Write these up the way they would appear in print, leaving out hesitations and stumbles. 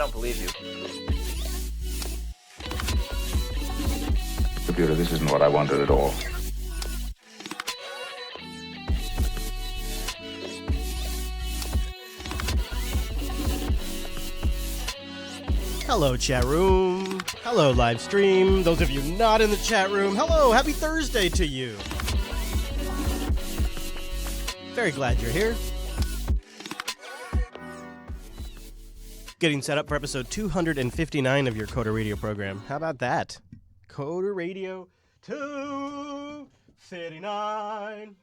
don't believe you. Computer, this isn't what I wanted at all. Hello, chat room. Hello, live stream. Those of you not in the chat room, hello, happy Thursday to you. Very glad you're here. Getting set up for episode 259 of your Coder Radio program. How about that? Coder Radio 259.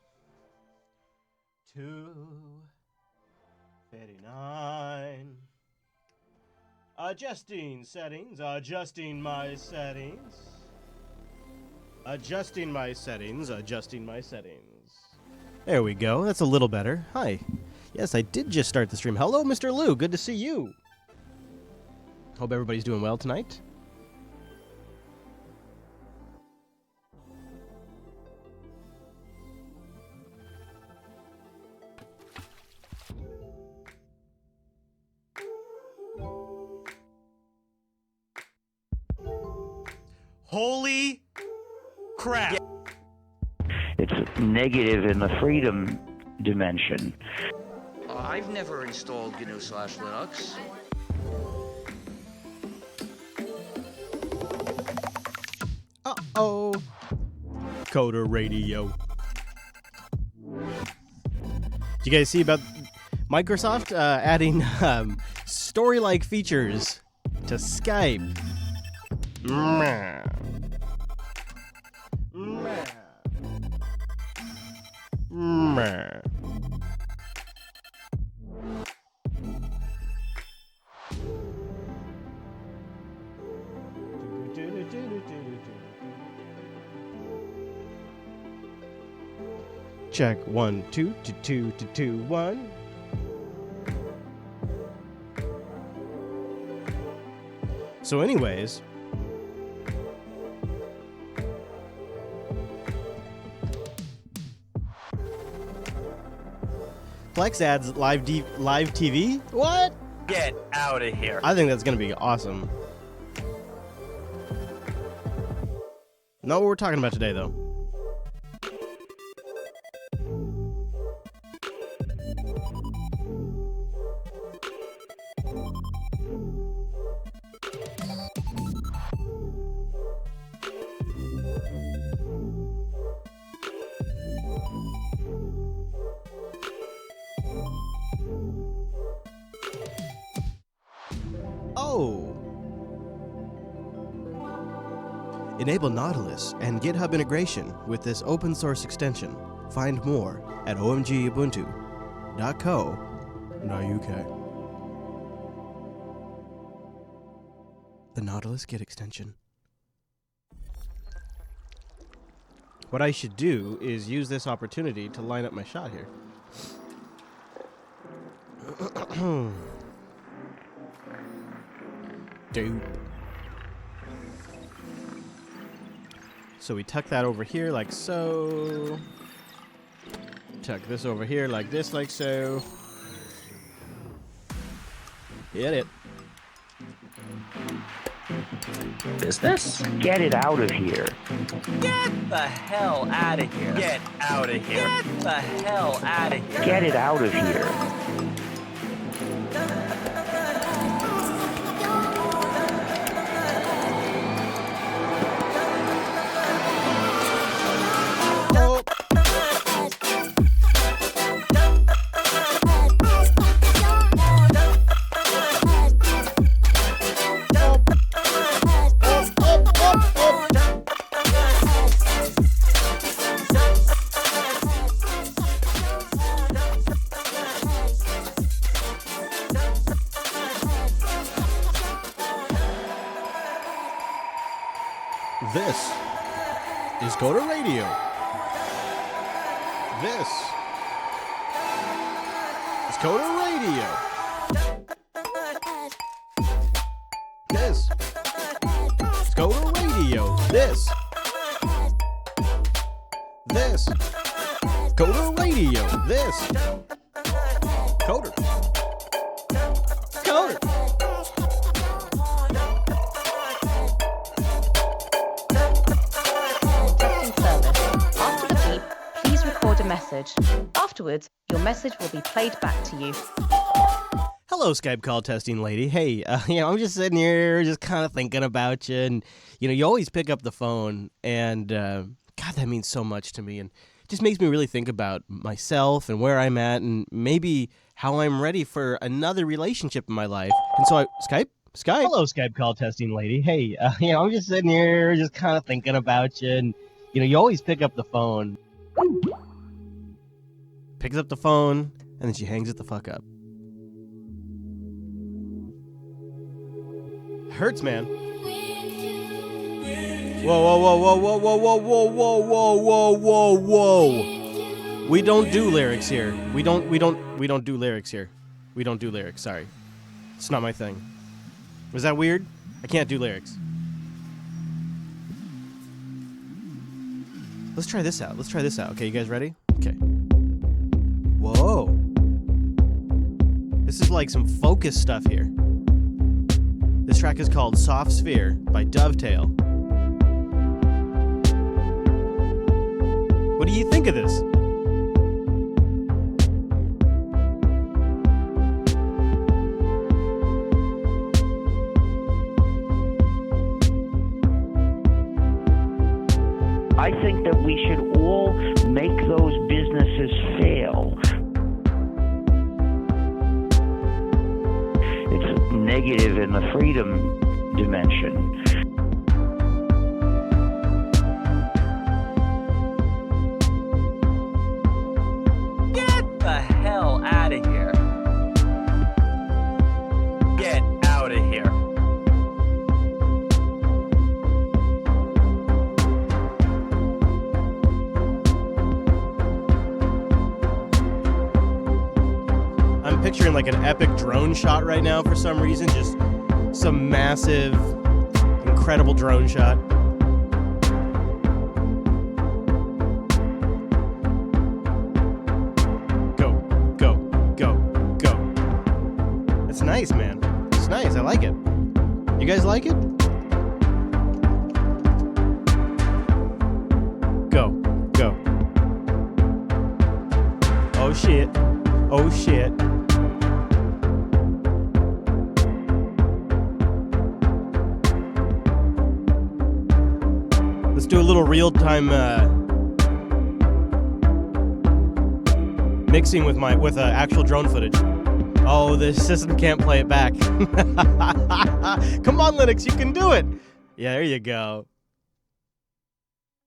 259. Adjusting settings, adjusting my settings. Adjusting my settings, adjusting my settings. There we go, that's a little better. Hi. Yes, I did just start the stream. Hello, Mr. Lou, good to see you. Hope everybody's doing well tonight. Holy crap. It's negative in the freedom dimension. I've never installed GNU/Linux. Uh-oh. Coder Radio. Did you guys see about Microsoft adding story-like features to Skype? Meh. Meh. Meh. Check 1 2 2 2 2 1. So anyways, Plex adds live TV? What? Get out of here. I think that's going to be awesome. Not what we're talking about today, though. Enable Nautilus and GitHub integration with this open source extension. Find more at omgubuntu.co.uk. The Nautilus Git extension. What I should do is use this opportunity to line up my shot here. Dope. So we tuck that over here like so. Tuck this over here like this, like so. Hit it. Business? Get it out of here. Get the hell out of here. Get out of here. Get the hell out of here. Get it out of here. This is Coder Radio. This is Coder Radio. This is Coder Radio. This Coder Radio. This Coder. message. Afterwards, your message will be played back to you. Hello, Skype call testing lady. Hey, I'm just sitting here just kind of thinking about you. And, you always pick up the phone. And, God, that means so much to me. And it just makes me really think about myself and where I'm at and maybe how I'm ready for another relationship in my life. And so Skype? Hello, Skype call testing lady. Hey, I'm just sitting here just kind of thinking about you. And, you always pick up the phone. Picks up the phone, and then she hangs it the fuck up. Hurts, man. Whoa, whoa, whoa, whoa, whoa, whoa, whoa, whoa, whoa, whoa, whoa, whoa. We don't do lyrics here. We don't do lyrics here. We don't do lyrics, sorry. It's not my thing. Was that weird? I can't do lyrics. Let's try this out. Okay, you guys ready? Okay. Whoa. This is like some focus stuff here. This track is called Soft Sphere by Dovetail. What do you think of this? I think that we should all make those businesses fail. It's negative in the freedom dimension. Get the hell out of here. Get out of here. I'm picturing like an epic drone shot right now for some reason. Just some massive, incredible drone shot. Go, go, go, go. It's nice, man. It's nice. I like it. You guys like it? Go, go. Oh shit. Oh shit. Let's do a little real-time mixing with actual drone footage. Oh, the system can't play it back. Come on, Linux, you can do it. Yeah, there you go.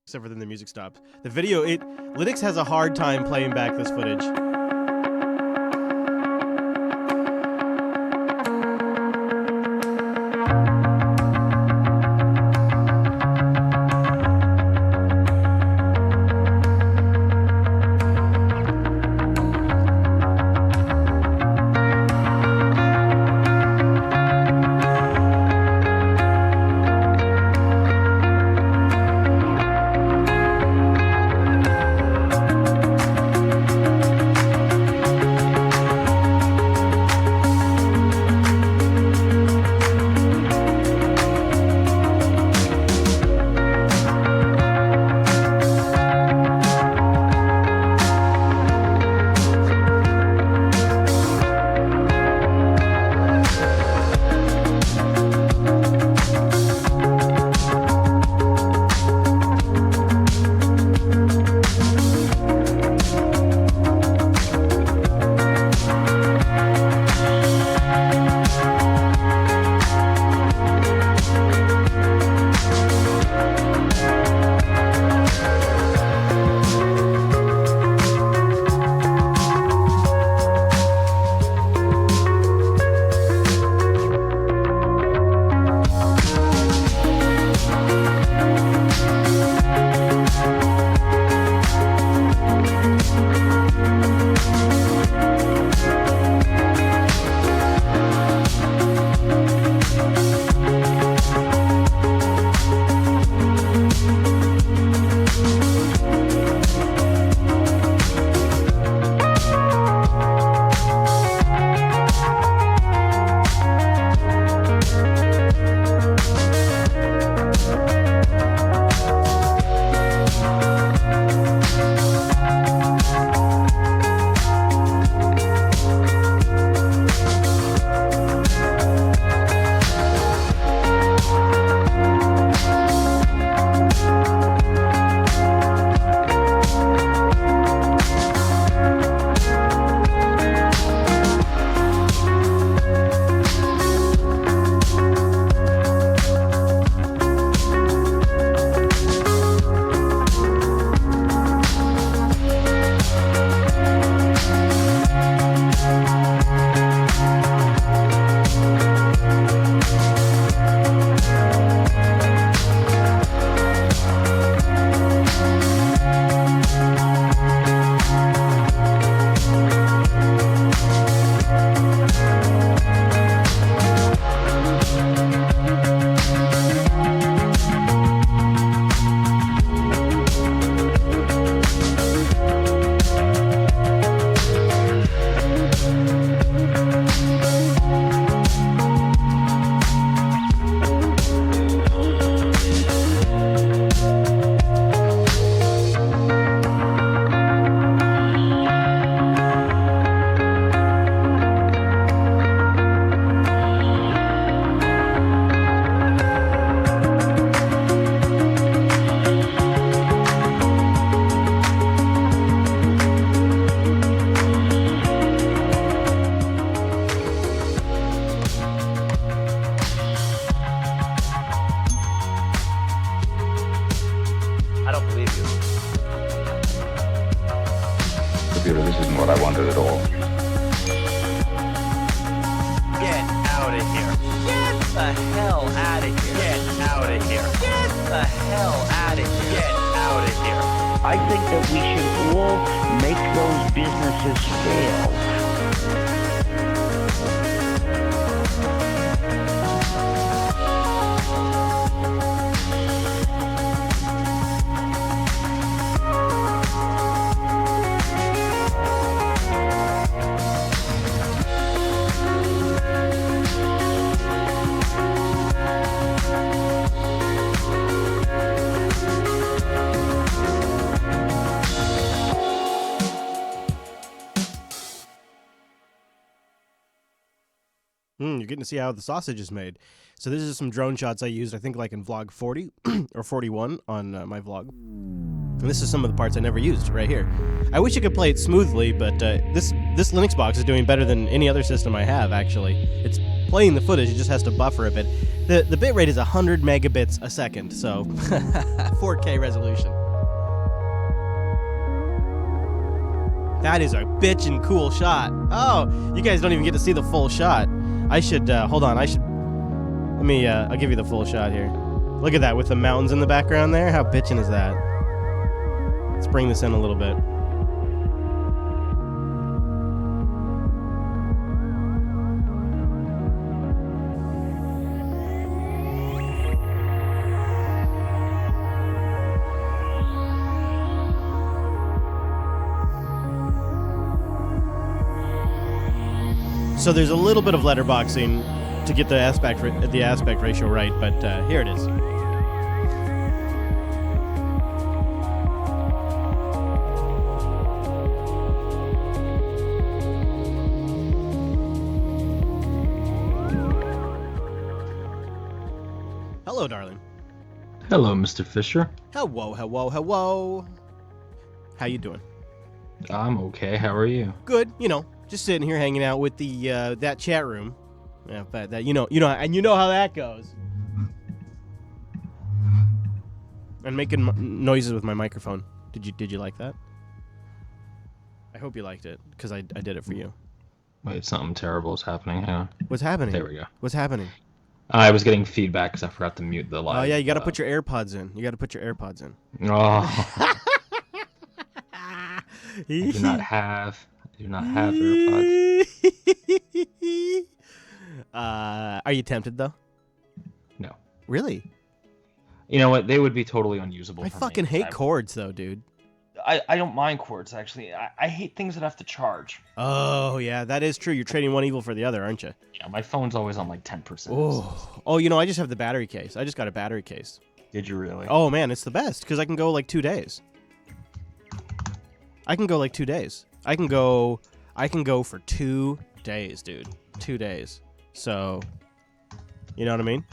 Except for then the music stops. The video, Linux has a hard time playing back this footage. Computer, this isn't what I wanted at all. Get out of here. Get the hell out of here. Get out of here. Get the hell out of here. Get out of here. I think that we should all make those businesses fail. You're getting to see how the sausage is made. So this is some drone shots I used, I think, like in vlog 40 or 41 on my vlog. And this is some of the parts I never used right here. I wish I could play it smoothly, but this Linux box is doing better than any other system I have, actually. It's playing the footage, it just has to buffer a bit. The bitrate is 100 megabits a second, so 4K resolution. That is a bitchin' cool shot. Oh, you guys don't even get to see the full shot. I should, hold on, let me, I'll give you the full shot here. Look at that with the mountains in the background there. How bitchin' is that? Let's bring this in a little bit. So there's a little bit of letterboxing to get the aspect ratio right, but here it is. Hello, darling. Hello, Mr. Fisher. Hello, hello, hello. How you doing? I'm okay. How are you? Good. You know, just sitting here hanging out with the that chat room. Yeah, but that you know how that goes. And making noises with my microphone. Did you like that? I hope you liked it because I did it for you. Wait, something terrible is happening. Hang on. What's happening? There we go. What's happening? I was getting feedback because I forgot to mute the live. Oh yeah, you got to put your AirPods in. You got to put your AirPods in. Oh. I do not have AirPods. Are you tempted though? No. Really? You know what? They would be totally unusable. I for fucking me. hate cords though, dude. I don't mind cords actually. I hate things that have to charge. Oh yeah, that is true. You're trading one evil for the other, aren't you? Yeah, my phone's always on like 10%. Oh, you know, I just have the battery case. I just got a battery case. Did you really? Oh man, it's the best because I can go like 2 days. I can go like 2 days. I can go for 2 days, dude. 2 days. So, you know what I mean?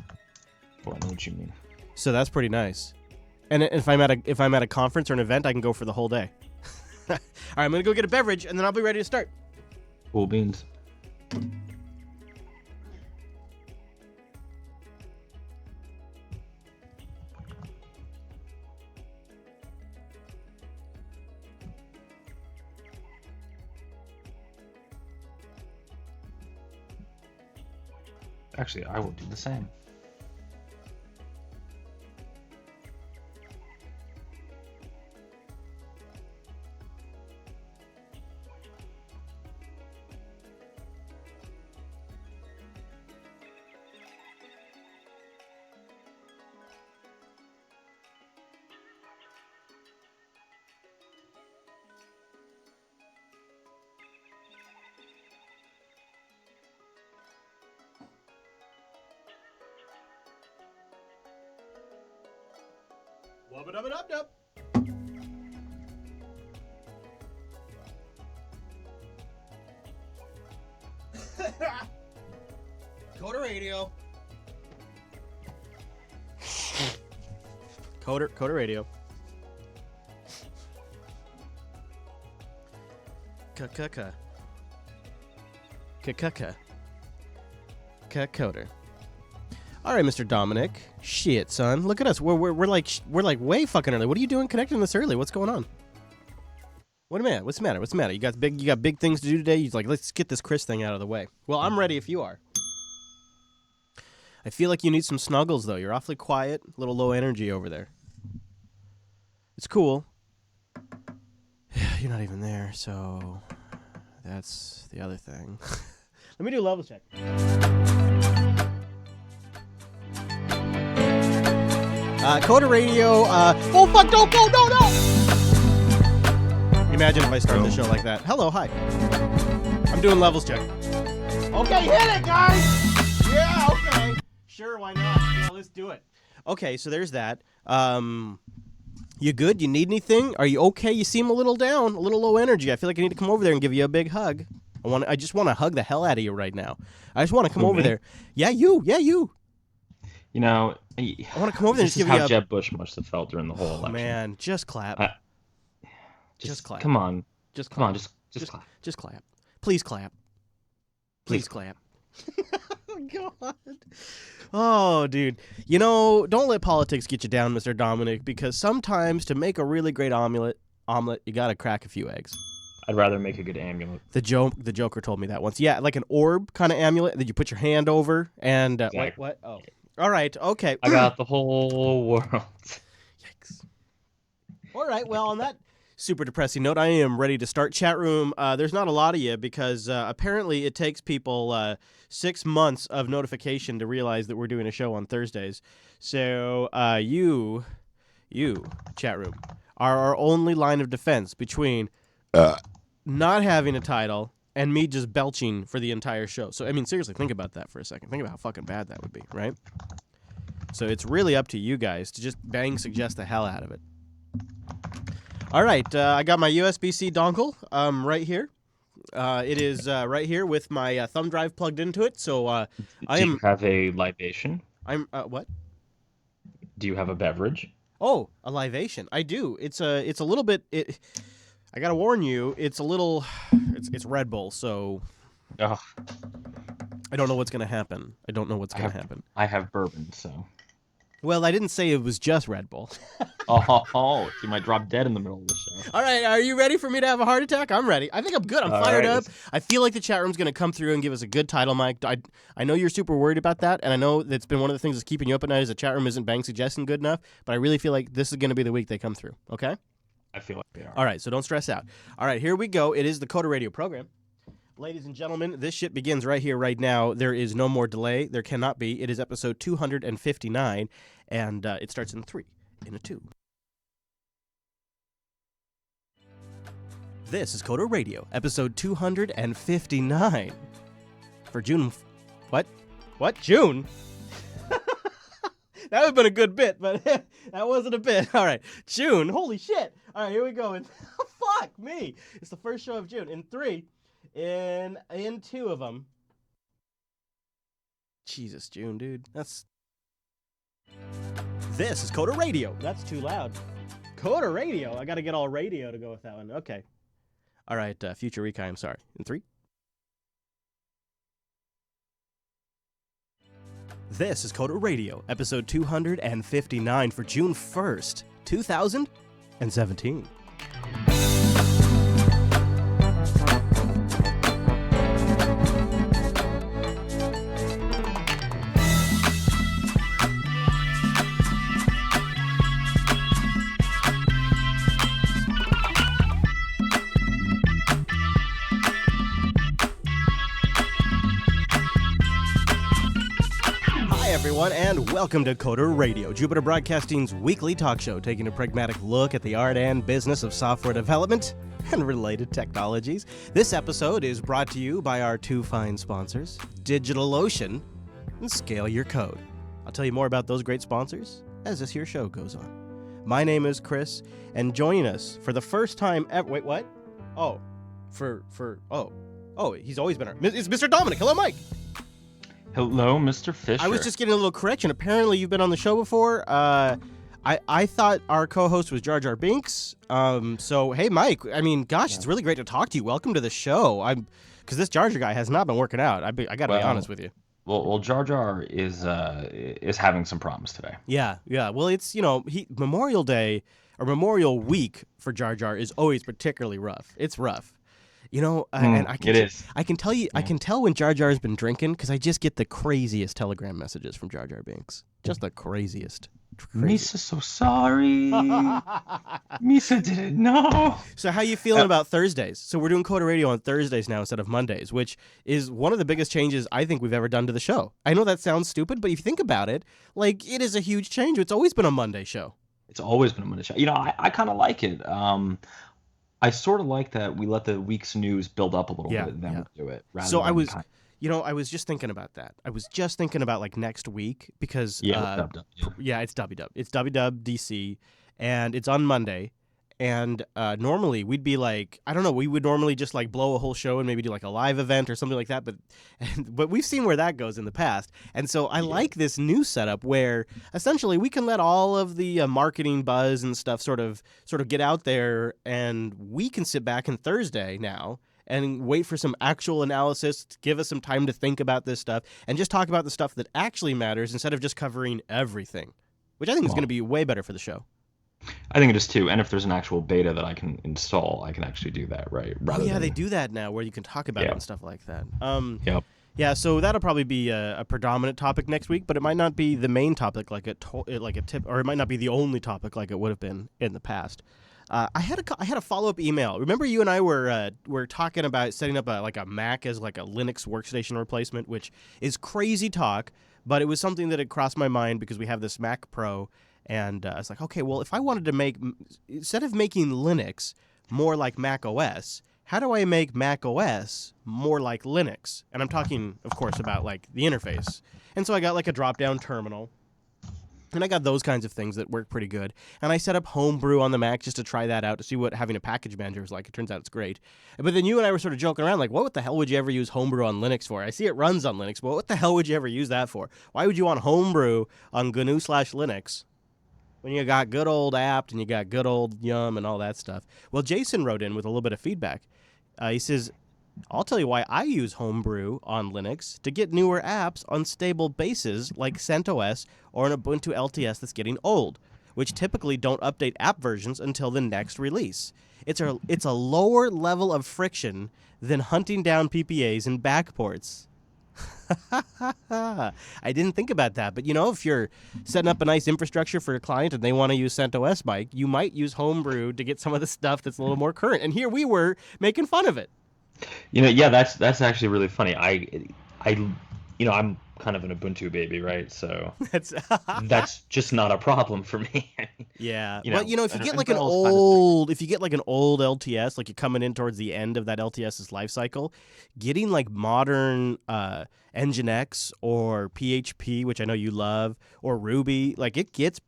Well, I know what you mean. So that's pretty nice. And if I'm at a conference or an event, I can go for the whole day. All right, I'm gonna go get a beverage, and then I'll be ready to start. Cool beans. Actually, I will do the same. Wubba-dubba-dub-dub. Coder radio. Coder radio. Ka-ka-ka. Ka-ka-ka. Ka-coder. All right, Mr. Dominic. Shit, son. Look at us. We're like way fucking early. What are you doing connecting this early? What's going on? What a man. What's the matter? What's the matter? You got big things to do today? He's like, let's get this Chris thing out of the way. Well, I'm ready if you are. I feel like you need some snuggles, though. You're awfully quiet, a little low energy over there. It's cool. You're not even there, so that's the other thing. Let me do a level check. Coda Radio. Oh, fuck, don't go, no! Imagine if I started the show like that. Hello, hi. I'm doing levels check. Okay, hit it, guys! Yeah, okay. Sure, why not? Yeah, let's do it. Okay, so there's that. You good? You need anything? Are you okay? You seem a little down, a little low energy. I feel like I need to come over there and give you a big hug. I just want to hug the hell out of you right now. I just want to come over there. Yeah, you. You know, I want to come over there and just give you how a... Jeb Bush must have felt during the whole election. Man, just clap. Just clap. Come on. Just clap. Come on, just clap. Just clap. Please clap. Please clap. Oh, God. Oh, dude. You know, don't let politics get you down, Mr. Dominic, because sometimes to make a really great omelet, you got to crack a few eggs. I'd rather make a good amulet. The Joker told me that once. Yeah, like an orb kind of amulet that you put your hand over and... Exactly. What? Oh. All right, okay. I got the whole world. Yikes. All right, well, on that super depressing note, I am ready to start chat room. There's not a lot of you because apparently it takes people 6 months of notification to realize that we're doing a show on Thursdays. So you, chat room, are our only line of defense between not having a title and me just belching for the entire show. So, I mean, seriously, think about that for a second. Think about how fucking bad that would be, right? So it's really up to you guys to just suggest the hell out of it. All right, I got my USB-C dongle right here. It is right here with my thumb drive plugged into it. So Do you have a libation? What? Do you have a beverage? Oh, a libation. I do. It's a little bit. I gotta warn you, it's a little. It's Red Bull, so. Ugh. I don't know what's gonna happen. I have bourbon, so. Well, I didn't say it was just Red Bull. Oh, you might drop dead in the middle of the show. All right, are you ready for me to have a heart attack? I'm ready. I think I'm good. I'm fired up. I feel like the chat room's going to come through and give us a good title, Mike. I know you're super worried about that, and I know that's been one of the things that's keeping you up at night is the chat room isn't bang suggesting good enough, but I really feel like this is going to be the week they come through, okay? I feel like they are. All right, so don't stress out. All right, here we go. It is the Coda Radio program. Ladies and gentlemen, this shit begins right here, right now. There is no more delay. There cannot be. It is episode 259, and it starts in 3, in a 2. This is Coda Radio, episode 259 for June. What? June? That would have been a good bit, but that wasn't a bit. All right, June. Holy shit. All right, here we go. Fuck me. It's the first show of June. In 3, in 2 of them. Jesus, June, dude. This is Coda Radio. That's too loud. Coda Radio. I got to get all radio to go with that one. Okay. All right, Future Rika, I'm sorry. In 3. This is Coda Radio, episode 259 for June 1st, 2017. And welcome to Coda Radio, Jupiter Broadcasting's weekly talk show, taking a pragmatic look at the art and business of software development and related technologies. This episode is brought to you by our 2 fine sponsors, DigitalOcean and Scale Your Code. I'll tell you more about those great sponsors as this here show goes on. My name is Chris, and joining us for the first time ever... Wait, what? Oh, he's always been our... It's Mr. Dominic. Hello, Mike. Hello, Mr. Fisher. I was just getting a little correction. Apparently, you've been on the show before. I thought our co-host was Jar Jar Binks. So, hey, Mike. I mean, gosh, It's really great to talk to you. Welcome to the show. Because this Jar Jar guy has not been working out. I got to be honest with you. Well, Jar Jar is having some problems today. Yeah. Well, it's Memorial Day. or Memorial Week for Jar Jar is always particularly rough. It's rough. You know, and I can it is. I can tell you, I can tell when Jar Jar's been drinking because I just get the craziest Telegram messages from Jar Jar Binks. Just the craziest. Misa's so sorry. Misa didn't know. So how you feeling about Thursdays? So we're doing Coda Radio on Thursdays now instead of Mondays, which is one of the biggest changes I think we've ever done to the show. I know that sounds stupid, but if you think about it, like it is a huge change. It's always been a Monday show. It's always been a Monday show. You know, I kind of like it. I sort of like that we let the week's news build up a little bit and then we do it. So I was, I was just thinking about that. I was just thinking about like next week because it's Dub. it's WW. It's WW DC, and it's on Monday. And normally we'd be like, I don't know, we would normally just like blow a whole show and maybe do like a live event or something like that. But we've seen where that goes in the past. And so I like this new setup where essentially we can let all of the marketing buzz and stuff sort of get out there, and we can sit back on Thursday now and wait for some actual analysis, to give us some time to think about this stuff and just talk about the stuff that actually matters instead of just covering everything, which I think is going to be way better for the show. I think it is too. And if there's an actual beta that I can install, I can actually do that, right? They do that now where you can talk about it and stuff like that. Yep. Yeah, so that'll probably be a predominant topic next week, but it might not be the main topic like a tip, or it might not be the only topic like it would have been in the past. I had a follow-up email. Remember you and I were talking about setting up a Mac as like a Linux workstation replacement, which is crazy talk, but it was something that had crossed my mind because we have this Mac Pro. And I was like, okay, well, if I wanted to make, instead of making Linux more like Mac OS, how do I make Mac OS more like Linux? And I'm talking, of course, about like the interface. And so I got like a drop-down terminal, and I got those kinds of things that work pretty good. And I set up Homebrew on the Mac just to try that out to see what having a package manager is like. It turns out it's great. But then you and I were sort of joking around like, what the hell would you ever use Homebrew on Linux for? I see it runs on Linux, but what the hell would you ever use that for? Why would you want Homebrew on GNU/Linux? When you got good old apt and you got good old yum and all that stuff. Well, Jason wrote in with a little bit of feedback. He says, I'll tell you why I use Homebrew on Linux to get newer apps on stable bases like CentOS or an Ubuntu LTS that's getting old, which typically don't update app versions until the next release. It's a lower level of friction than hunting down PPAs and backports. I didn't think about that, but you know, if you're setting up a nice infrastructure for a client and they want to use CentOS, Mike, you might use Homebrew to get some of the stuff that's a little more current. And here we were making fun of it. You know, yeah, that's actually really funny. I'm kind of an Ubuntu baby, right? So that's just not a problem for me. Yeah, but if you get like an old LTS, like you're coming in towards the end of that LTS's life cycle, getting like modern Nginx or PHP, which I know you love, or Ruby, like it gets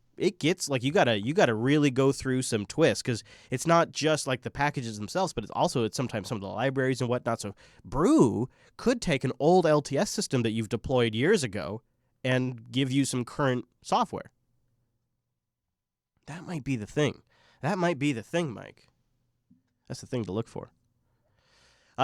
like you gotta really go through some twists, because it's not just like the packages themselves, but it's sometimes some of the libraries and whatnot. So Brew could take an old LTS system that you've deployed years ago and give you some current software. That might be the thing. Mike. That's the thing to look for.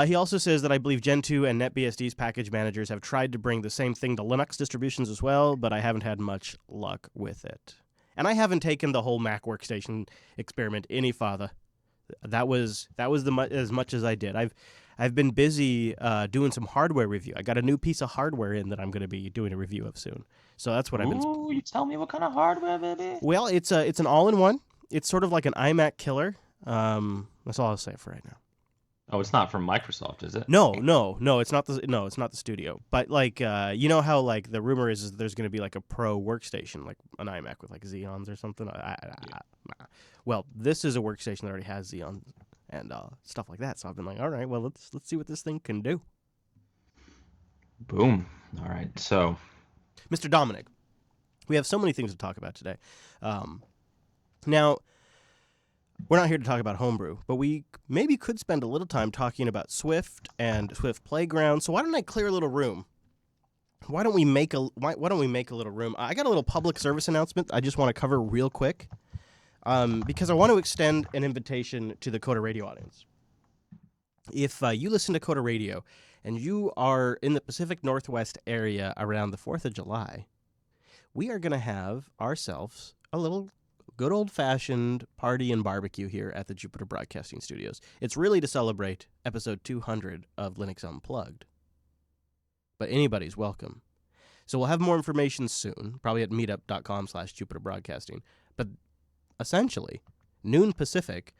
He also says that I believe Gentoo and NetBSD's package managers have tried to bring the same thing to Linux distributions as well, but I haven't had much luck with it. And I haven't taken the whole Mac workstation experiment any farther. That was as much as I did. I've been busy doing some hardware review. I got a new piece of hardware in that I'm going to be doing a review of soon. So that's what I've been. Ooh, you tell me what kind of hardware, baby? Well, it's an all-in-one. It's sort of like an iMac killer. That's all I'll say for right now. Oh, it's not from Microsoft, is it? No, it's not the studio. But like, you know how like the rumor is there's going to be like a pro workstation, like an iMac with like Xeons or something. Well, this is a workstation that already has Xeon and stuff like that. So I've been like, all right, well, let's see what this thing can do. Boom. All right, so Mr. Dominic, we have so many things to talk about today. Now, we're not here to talk about Homebrew, but we maybe could spend a little time talking about Swift and Swift Playground. So why don't I clear a little room? Why don't we make a little room? I got a little public service announcement I just want to cover real quick, because I want to extend an invitation to the Coda Radio audience. If you listen to Coda Radio and you are in the Pacific Northwest area around the 4th of July, we are going to have ourselves a little Good old-fashioned party and barbecue here at the Jupiter Broadcasting Studios. It's really to celebrate episode 200 of Linux Unplugged. But anybody's welcome. So we'll have more information soon, probably at meetup.com/Jupiter Broadcasting. But essentially, noon Pacific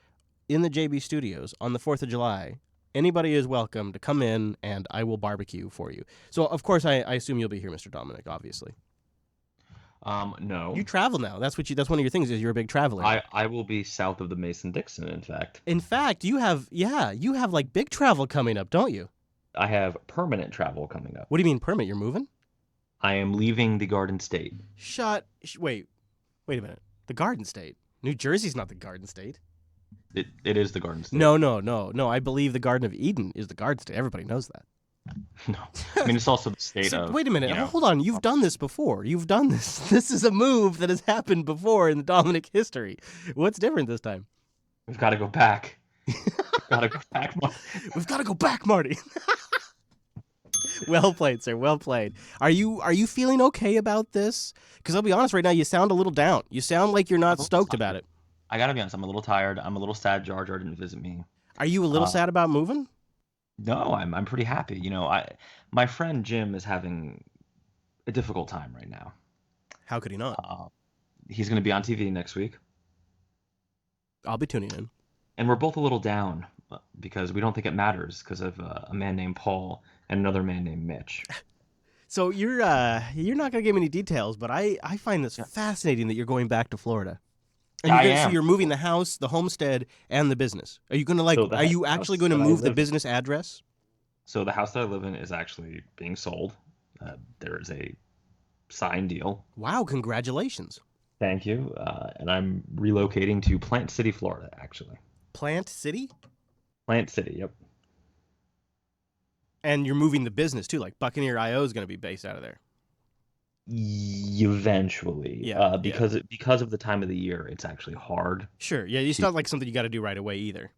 in the JB Studios on the 4th of July. Anybody is welcome to come in, and I will barbecue for you. So, of course, I assume you'll be here, Mr. Dominic, obviously. No. You travel now. That's one of your things is you're a big traveler. I will be south of the Mason-Dixon, in fact. In fact, you have like big travel coming up, don't you? I have permanent travel coming up. What do you mean permit? You're moving? I am leaving the Garden State. Wait a minute. The Garden State? New Jersey's not the Garden State. It is the Garden State. No. I believe the Garden of Eden is the Garden State. Everybody knows that. No. I mean, it's also the state of... Wait a minute. Hold on. You've done this before. You've done this. This is a move that has happened before in the Dominic history. What's different this time? We've got to go back. We've got to go back, Marty. We've got to go back, Marty. Well played, sir. Well played. Are you feeling okay about this? Because I'll be honest right now, you sound a little down. You sound like you're not stoked about it. I got to be honest. I'm a little tired. I'm a little sad Jar Jar didn't visit me. Are you a little sad about moving? No, I'm pretty happy. My friend Jim is having a difficult time right now. How could he not? He's going to be on TV next week. I'll be tuning in. And we're both a little down because we don't think it matters because of a man named Paul and another man named Mitch. So you're not going to give me any details, but I find this fascinating that you're going back to Florida. And so you're moving the house, the homestead, and the business. Are you going to are you actually going to move the business address? So the house that I live in is actually being sold. There is a signed deal. Wow, congratulations. Thank you. And I'm relocating to Plant City, Florida, actually. Plant City? Plant City, yep. And you're moving the business, too. Like Buccaneer I.O. is going to be based out of there. Eventually. Because of the time of the year, it's actually hard. Sure. Yeah, it's not like something you got to do right away either.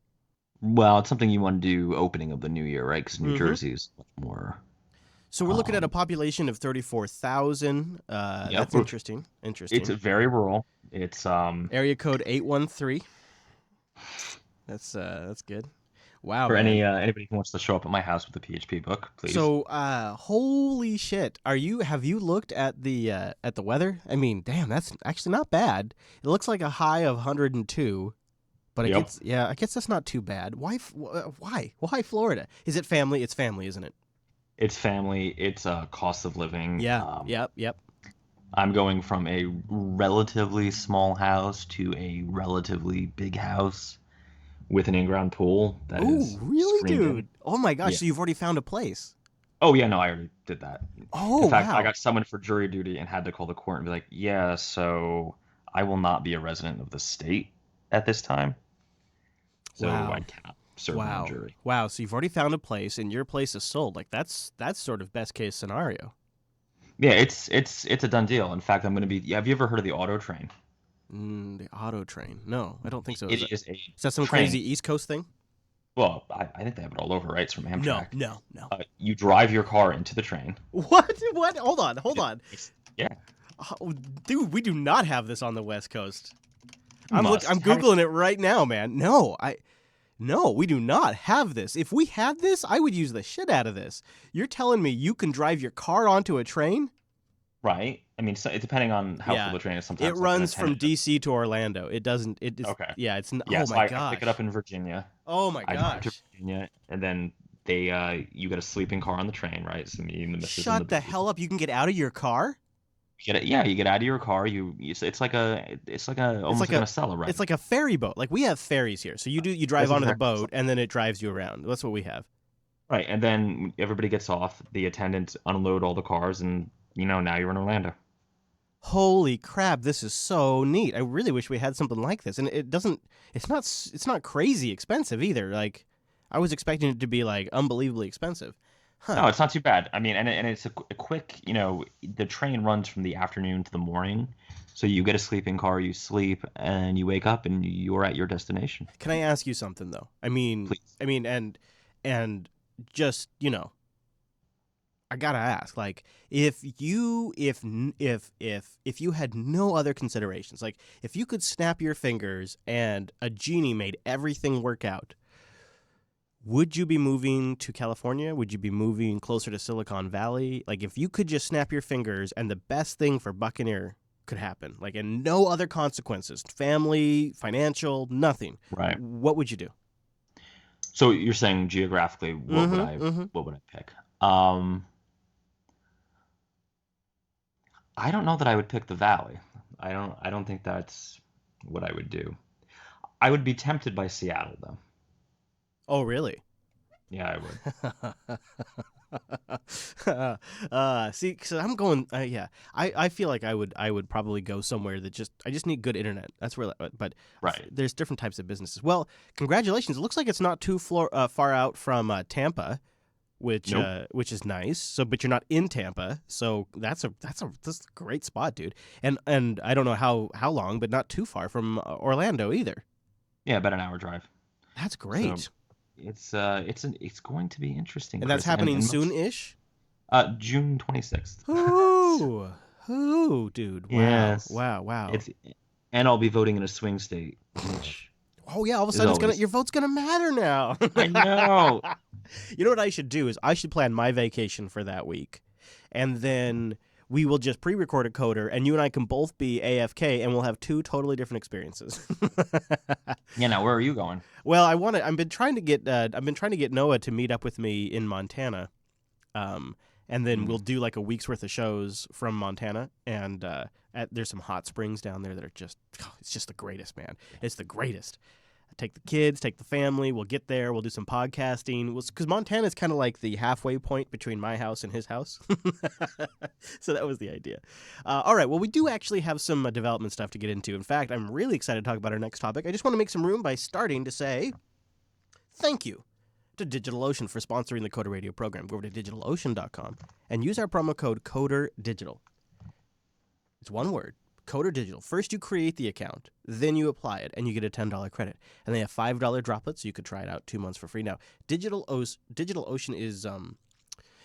Well, it's something you want to do opening of the new year, right? Because New Jersey is much more... So we're looking at a population of 34,000. That's interesting. It's very rural. It's area code 813. That's good. Wow. For anybody who wants to show up at my house with a PHP book, please. So, holy shit! Have you looked at the weather? I mean, damn, that's actually not bad. It looks like a high of 102, but I guess that's not too bad. Why Florida? Is it family? It's family, isn't it? It's family. It's cost of living. Yeah. Yep. I'm going from a relatively small house to a relatively big house with an in-ground pool. Really, dude? In. Oh my gosh! Yeah. So you've already found a place? Oh yeah, no, I already did that. Oh, in fact, wow. I got summoned for jury duty and had to call the court and be like, "Yeah, so I will not be a resident of the state at this time, so I cannot serve on jury." Wow! So you've already found a place, and your place is sold. Like that's sort of best case scenario. Yeah, it's a done deal. In fact, I'm going to be. Have you ever heard of the Auto Train? The Auto Train? No, I don't think so. Is that some crazy East Coast thing? Well, I think they have it all over, right? It's from Amtrak. No. You drive your car into the train. What? Hold on. Yeah. Oh, dude, we do not have this on the West Coast. I'm Googling it right now, man. No, we do not have this. If we had this, I would use the shit out of this. You're telling me you can drive your car onto a train? Right. I mean, so, depending on how full the train is, sometimes it runs from D.C. to Orlando. It doesn't. It's, okay. Yeah. It's. Yeah, oh so my gosh. I pick it up in Virginia. Oh my gosh. I drive to Virginia, and then you get a sleeping car on the train, right? So me and the missus. Shut the hell up! You can get out of your car. You get out of your car. It's like a Acela, right? It's like a ferry boat. Like we have ferries here. So you drive onto the boat, and then it drives you around. That's what we have. Right, and then everybody gets off. The attendants unload all the cars, and now you're in Orlando. Holy crap, this is so neat. I really wish we had something like this. And it's not crazy expensive either. Like I was expecting it to be like unbelievably expensive. Huh. No, it's not too bad. I mean, and it's a quick, the train runs from the afternoon to the morning. So you get a sleeping car, you sleep, and you wake up and you're at your destination. Can I ask you something though? I mean, please. and just, I gotta ask, like, if you had no other considerations, like if you could snap your fingers and a genie made everything work out, would you be moving to California? Would you be moving closer to Silicon Valley? Like, if you could just snap your fingers and the best thing for Buccaneer could happen, like, and no other consequences, family, financial, nothing. Right. What would you do? So you're saying geographically, what would I pick? I don't know that I would pick the Valley. I don't think that's what I would do. I would be tempted by Seattle though. Oh, really? Yeah, I would. See, because I'm going. Yeah, I feel like I would probably go somewhere that I just need good internet. That's where. But Right. there's different types of businesses. Well, congratulations. It looks like it's not too far out from Tampa, which is nice. So, but you're not in Tampa, so that's a great spot, dude. And I don't know how long, but not too far from Orlando either. Yeah, about an hour drive. That's great. So it's going to be interesting. And that's Chris. happening and soon-ish? June 26th. Ooh, dude. Wow. Yes. Wow. And I'll be voting in a swing state, which Oh yeah, all of a sudden your vote's gonna matter now. I know. You know what I should do is I should plan my vacation for that week, and then we will just pre-record a coder, and you and I can both be AFK, and we'll have two totally different experiences. Yeah. Now, where are you going? Well, I've been trying to get Noah to meet up with me in Montana, and then we'll do like a week's worth of shows from Montana, and there's some hot springs down there that are it's just the greatest, man. It's the greatest. Take the kids, take the family. We'll get there. We'll do some podcasting. Because Montana is kind of like the halfway point between my house and his house. So that was the idea. All right. Well, we do actually have some development stuff to get into. In fact, I'm really excited to talk about our next topic. I just want to make some room by starting to say thank you to DigitalOcean for sponsoring the Coder Radio program. Go over to DigitalOcean.com and use our promo code CODERDIGITAL. It's one word. Coder Digital. First, you create the account, then you apply it, and you get a $10 credit. And they have $5 droplets, so you could try it out 2 months for free. Now, DigitalOcean is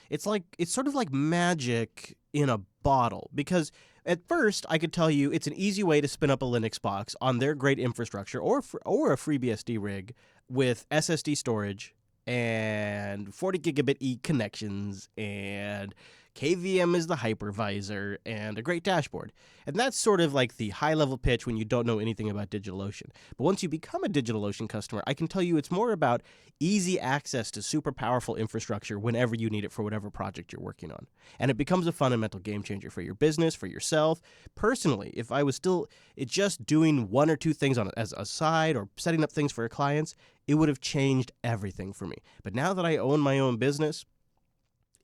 it's sort of like magic in a bottle, because at first I could tell you it's an easy way to spin up a Linux box on their great infrastructure or a FreeBSD rig with SSD storage and 40 gigabit E connections, and KVM is the hypervisor, and a great dashboard. And that's sort of like the high-level pitch when you don't know anything about DigitalOcean. But once you become a DigitalOcean customer, I can tell you it's more about easy access to super powerful infrastructure whenever you need it for whatever project you're working on. And it becomes a fundamental game changer for your business, for yourself. Personally, if I was still just doing one or two things as a side or setting up things for clients, it would have changed everything for me. But now that I own my own business,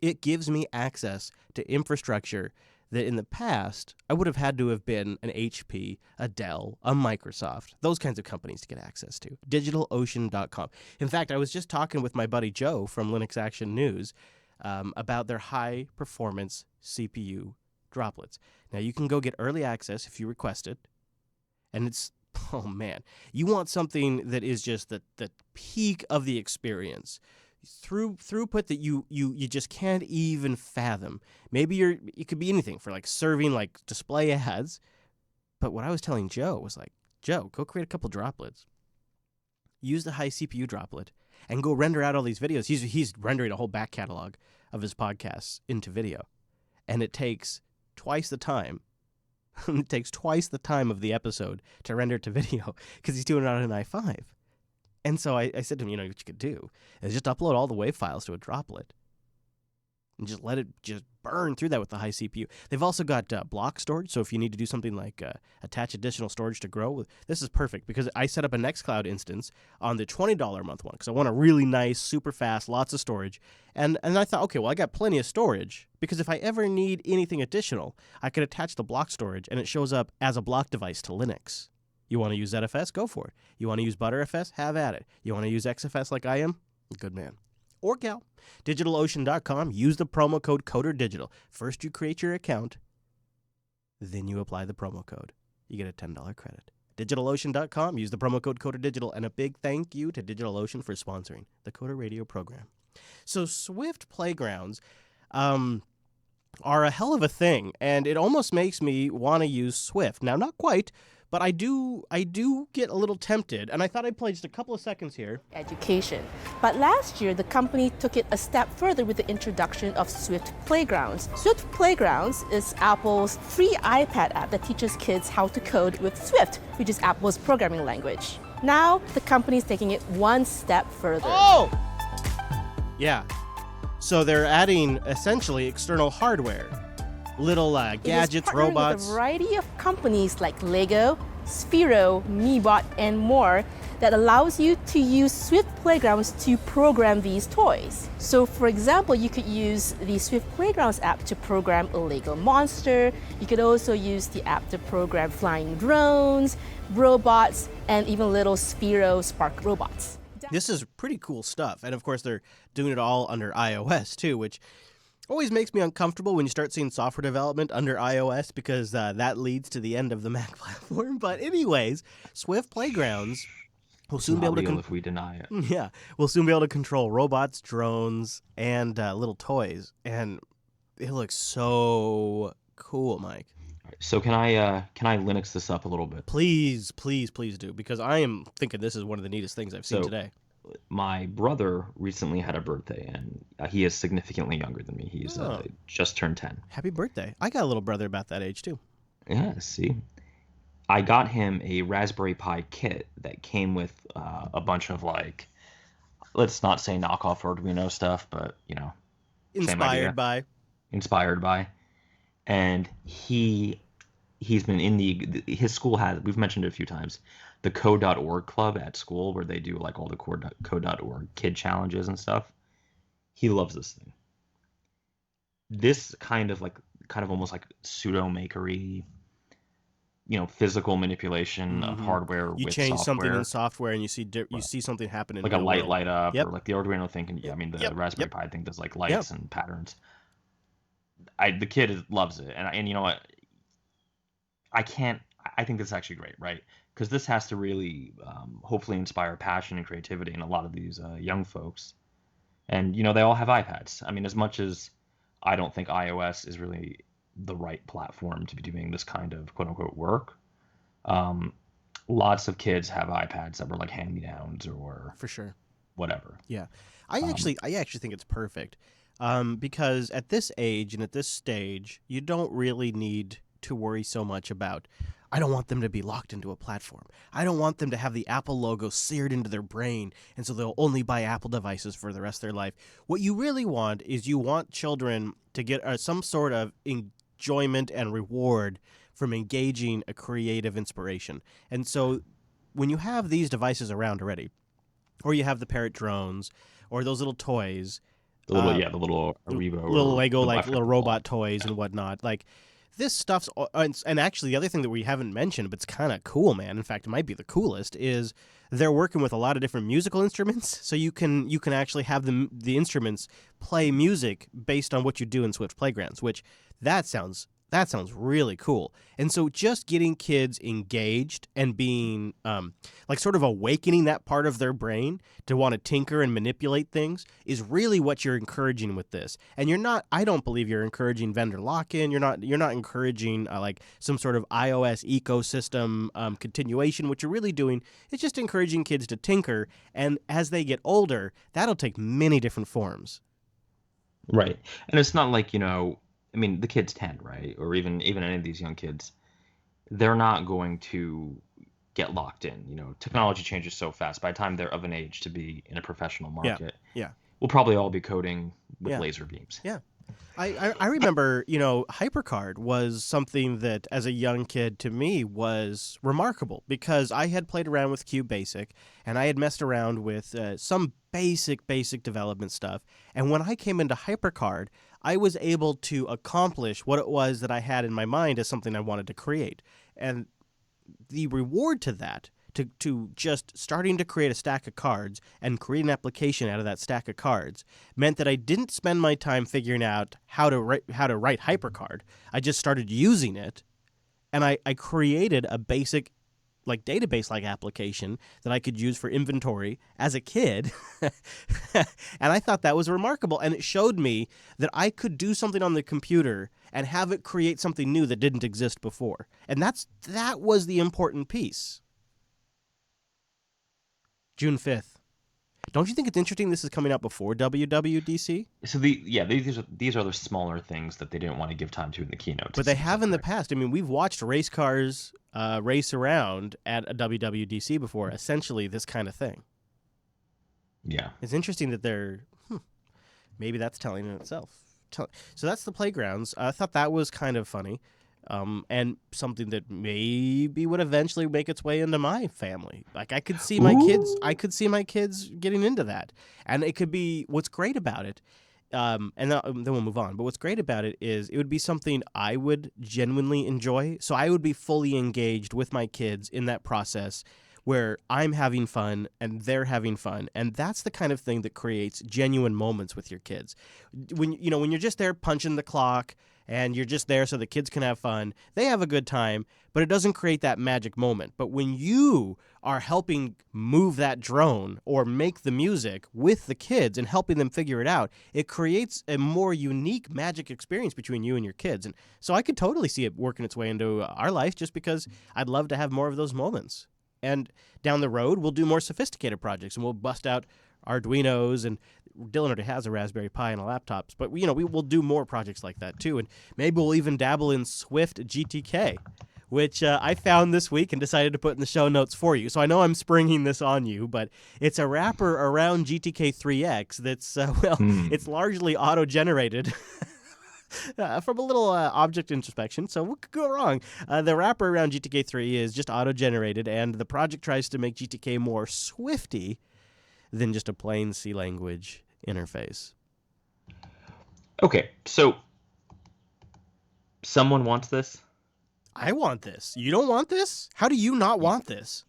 it gives me access to infrastructure that in the past I would have had to have been an HP, a Dell, a Microsoft, those kinds of companies to get access to. DigitalOcean.com. In fact, I was just talking with my buddy Joe from Linux Action News about their high-performance CPU droplets. Now, you can go get early access if you request it, and it's, oh man, you want something that is just the peak of the experience. Throughput that you just can't even fathom. Maybe it could be anything for like serving like display ads. But what I was telling Joe was like, Joe, go create a couple droplets. Use the high CPU droplet and go render out all these videos. He's rendering a whole back catalog of his podcasts into video. And it takes twice the time. It takes twice the time of the episode to render it to video because he's doing it on an i5. And so I said to him, what you could do is just upload all the WAV files to a droplet and just let it just burn through that with the high CPU. They've also got block storage, so if you need to do something like attach additional storage to grow, this is perfect because I set up a Nextcloud instance on the $20 a month one because I want a really nice, super fast, lots of storage. And I thought, okay, well, I got plenty of storage because if I ever need anything additional, I could attach the block storage and it shows up as a block device to Linux. You want to use ZFS? Go for it. You want to use ButterFS? Have at it. You want to use XFS like I am? Good man. Or gal. DigitalOcean.com. Use the promo code CODERDIGITAL. First you create your account, then you apply the promo code. You get a $10 credit. DigitalOcean.com. Use the promo code CODERDIGITAL. And a big thank you to DigitalOcean for sponsoring the Coder Radio program. So Swift Playgrounds, are a hell of a thing, and it almost makes me want to use Swift. Now, not quite, but I do get a little tempted, and I thought I'd play just a couple of seconds here. Education. But last year, the company took it a step further with the introduction of Swift Playgrounds. Swift Playgrounds is Apple's free iPad app that teaches kids how to code with Swift, which is Apple's programming language. Now, the company is taking it one step further. Oh! Yeah. So they're adding essentially external hardware. Little gadgets, it is partnering robots. with a variety of companies like Lego, Sphero, Meebot, and more that allows you to use Swift Playgrounds to program these toys. So for example, you could use the Swift Playgrounds app to program a Lego monster. You could also use the app to program flying drones, robots, and even little Sphero Spark robots. This is pretty cool stuff. And of course, they're doing it all under iOS too, which always makes me uncomfortable when you start seeing software development under iOS because that leads to the end of the Mac platform. But anyways, Swift Playgrounds will soon be able to if we deny it. Yeah, we'll soon be able to control robots, drones, and little toys, and it looks so cool, Mike. So can I Linux this up a little bit? Please, please, please do, because I am thinking this is one of the neatest things I've seen today. My brother recently had a birthday, and he is significantly younger than me. He's just turned 10. Happy birthday. I got a little brother about that age, too. Yeah, see? I got him a Raspberry Pi kit that came with a bunch of, like, let's not say knockoff Arduino stuff, but, you know. Inspired by. And he's been in his school has, we've mentioned it a few times, the code.org club at school where they do like all the code.org kid challenges and stuff. He loves this thing. This kind of almost like pseudo makery, physical manipulation of hardware with software. You change something in software and you see something happen in like a light light up, yep. or like the Arduino thing can, the Raspberry Pi thing does like lights and patterns. The kid loves it, and you know what? I think this is actually great, right? Because this has to really hopefully inspire passion and creativity in a lot of these young folks. And, they all have iPads. I mean, as much as I don't think iOS is really the right platform to be doing this kind of quote-unquote work, lots of kids have iPads that were like hand-me-downs or for sure whatever. Yeah. I actually think it's perfect because at this age and at this stage, you don't really need to worry so much about, I don't want them to be locked into a platform. I don't want them to have the Apple logo seared into their brain, and so they'll only buy Apple devices for the rest of their life. What you really want is you want children to get some sort of enjoyment and reward from engaging a creative inspiration. And so when you have these devices around already, or you have the Parrot drones, or those little toys, the little Aribo, little Lego little robot toys and whatnot, like this stuff's, and actually the other thing that we haven't mentioned, but it's kind of cool, man. In fact, it might be the coolest, is they're working with a lot of different musical instruments, so you can actually have the instruments play music based on what you do in Swift Playgrounds, which that sounds really cool. And so just getting kids engaged and being like sort of awakening that part of their brain to want to tinker and manipulate things is really what you're encouraging with this. And I don't believe you're encouraging vendor lock-in. You're not encouraging like some sort of iOS ecosystem continuation. What you're really doing is just encouraging kids to tinker. And as they get older, that'll take many different forms. Right. And it's not like, I mean, the kid's 10, right? Or even any of these young kids, they're not going to get locked in. Technology changes so fast. By the time they're of an age to be in a professional market, we'll probably all be coding with laser beams. Yeah. I remember, HyperCard was something that as a young kid to me was remarkable because I had played around with QBasic and I had messed around with some basic development stuff. And when I came into HyperCard, I was able to accomplish what it was that I had in my mind as something I wanted to create. And the reward to that, to just starting to create a stack of cards and create an application out of that stack of cards, meant that I didn't spend my time figuring out how to write HyperCard. I just started using it, and I created a basic like database-like application that I could use for inventory as a kid. And I thought that was remarkable. And it showed me that I could do something on the computer and have it create something new that didn't exist before. And that was the important piece. June 5th. Don't you think it's interesting this is coming out before WWDC? So these are the smaller things that they didn't want to give time to in the keynote. But they have in the past. I mean, we've watched race cars race around at a WWDC before, essentially this kind of thing. Yeah. It's interesting that they're, maybe that's telling in itself. So that's the playgrounds. I thought that was kind of funny. And something that maybe would eventually make its way into my family. Like I could see my kids getting into that. And it could be, what's great about it, and then we'll move on. But what's great about it is it would be something I would genuinely enjoy. So I would be fully engaged with my kids in that process where I'm having fun and they're having fun. And that's the kind of thing that creates genuine moments with your kids. When you're just there punching the clock and you're just there so the kids can have fun, they have a good time, but it doesn't create that magic moment. But when you are helping move that drone or make the music with the kids and helping them figure it out, it creates a more unique magic experience between you and your kids. And so I could totally see it working its way into our life just because I'd love to have more of those moments. And down the road, we'll do more sophisticated projects and we'll bust out Arduinos, and Dylan already has a Raspberry Pi and a laptop, but we will do more projects like that too, and maybe we'll even dabble in Swift GTK, which I found this week and decided to put in the show notes for you. So I know I'm springing this on you, but it's a wrapper around GTK3X that's it's largely auto-generated. From a little object introspection, so what could go wrong? The wrapper around GTK3 is just auto-generated, and the project tries to make GTK more Swifty than just a plain C language interface. Okay, so someone wants this? I want this. You don't want this? How do you not want this?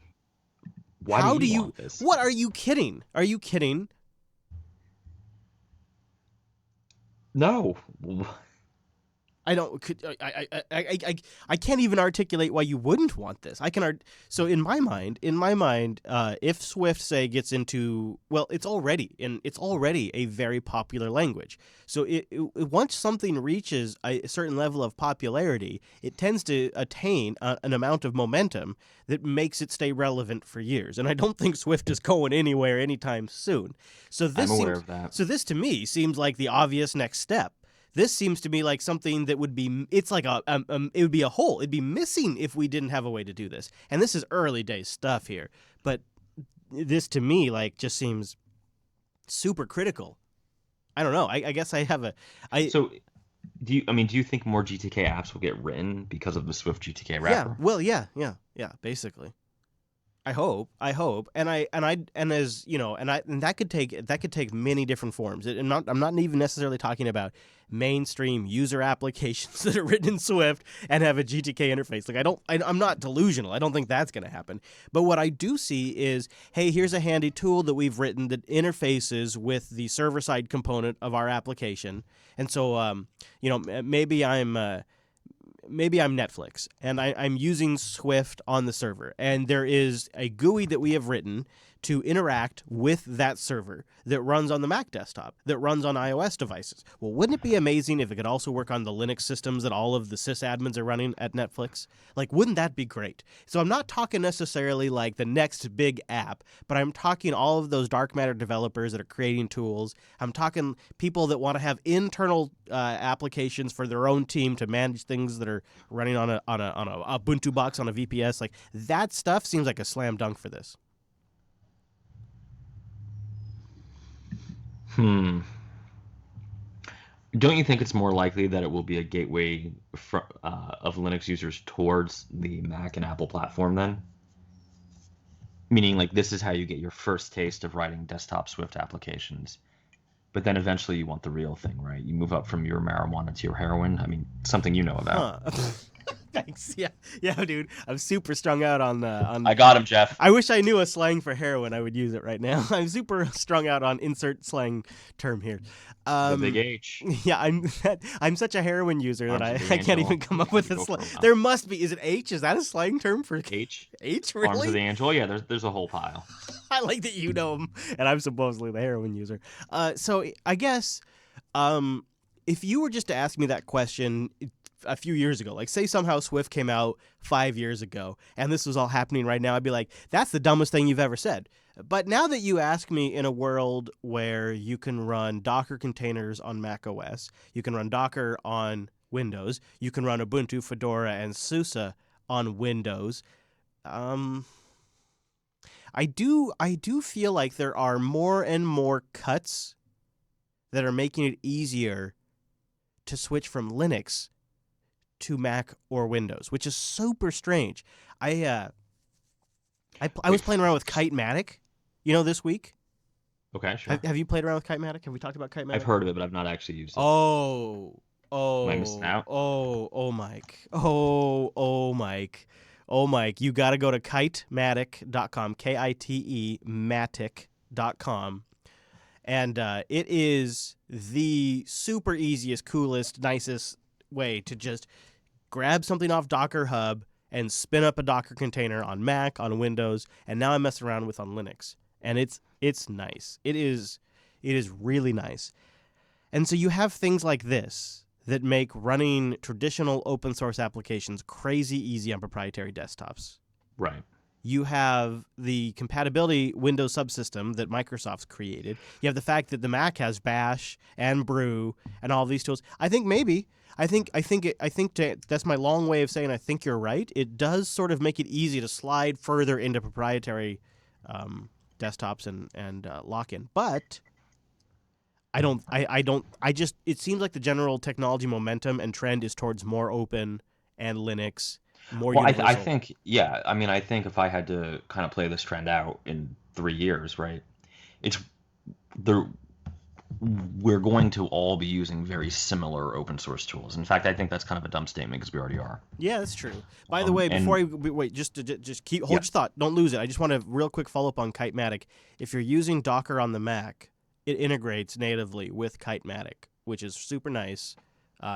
Why do you want this? What, are you kidding? Are you kidding? No. I don't. I can't even articulate why you wouldn't want this. So in my mind, if Swift say gets into, well, it's already a very popular language. So once something reaches a certain level of popularity, it tends to attain an amount of momentum that makes it stay relevant for years. And I don't think Swift is going anywhere anytime soon. So this I'm aware of that. So this to me seems like the obvious next step. This seems to me like something that would be, it's like it would be a hole. It'd be missing if we didn't have a way to do this. And this is early days stuff here. But this to me just seems super critical. I don't know. I guess I have So do you think more GTK apps will get written because of the Swift GTK wrapper? Yeah. Well, yeah, basically. I hope, and that could take many different forms. I'm not even necessarily talking about mainstream user applications that are written in Swift and have a GTK interface. I'm not delusional. I don't think that's going to happen. But what I do see is, hey, here's a handy tool that we've written that interfaces with the server-side component of our application, and so maybe I'm Netflix, and I'm using Swift on the server, and there is a GUI that we have written to interact with that server that runs on the Mac desktop, that runs on iOS devices. Well, wouldn't it be amazing if it could also work on the Linux systems that all of the sysadmins are running at Netflix? Wouldn't that be great? So I'm not talking necessarily like the next big app, but I'm talking all of those dark matter developers that are creating tools. I'm talking people that want to have internal applications for their own team to manage things that are running on a Ubuntu box on a VPS. That stuff seems like a slam dunk for this. Don't you think it's more likely that it will be a gateway of Linux users towards the Mac and Apple platform then? Meaning, this is how you get your first taste of writing desktop Swift applications. But then eventually you want the real thing, right? You move up from your marijuana to your heroin. I mean, something you know about. Thanks. Yeah, dude. I'm super strung out on I got him, Jeff. I wish I knew a slang for heroin. I would use it right now. I'm super strung out on insert slang term here. The big H. Yeah, I'm such a heroin user that I can't Angel. even come up with a Go slang. for it. There must be. Is it H? Is that a slang term for H. H? Arms of the Really? Angel. Yeah, there's a whole pile. I like that you know him, and I'm supposedly the heroin user. So I guess, if you were just to ask me that question a few years ago, like say somehow Swift came out 5 years ago, and this was all happening right now, I'd be like, that's the dumbest thing you've ever said. But now that you ask me in a world where you can run Docker containers on Mac OS, you can run Docker on Windows, you can run Ubuntu, Fedora, and SUSE on Windows, I do feel like there are more and more cuts that are making it easier to switch from Linux to Mac or Windows, which is super strange. I was playing around with Kitematic, this week. Okay, sure. Have you played around with Kitematic? Have we talked about Kitematic? I've heard of it, but I've not actually used it. Oh, Am I missing out? Mike. Oh, Mike. Oh, Mike, you got to go to kitematic.com, K-I-T-E, matic.com. And it is the super easiest, coolest, nicest way to just grab something off Docker Hub and spin up a Docker container on Mac, on Windows, and now I'm messing around with on Linux. And it's nice. It is really nice. And so you have things like this that make running traditional open source applications crazy easy on proprietary desktops. Right. You have the compatibility Windows subsystem that Microsoft's created. You have the fact that the Mac has Bash and Brew and all these tools. I think that's my long way of saying I think you're right. It does sort of make it easy to slide further into proprietary desktops and lock-in. But it seems like the general technology momentum and trend is towards more open and Linux, more universal. I think if I had to kind of play this trend out in 3 years, right, we're going to all be using very similar open source tools. In fact, I think that's kind of a dumb statement because we already are. Yeah, that's true. By the way, before wait, just hold your thought. Don't lose it. I just want to real quick follow up on Kitematic. If you're using Docker on the Mac, it integrates natively with Kitematic, which is super nice.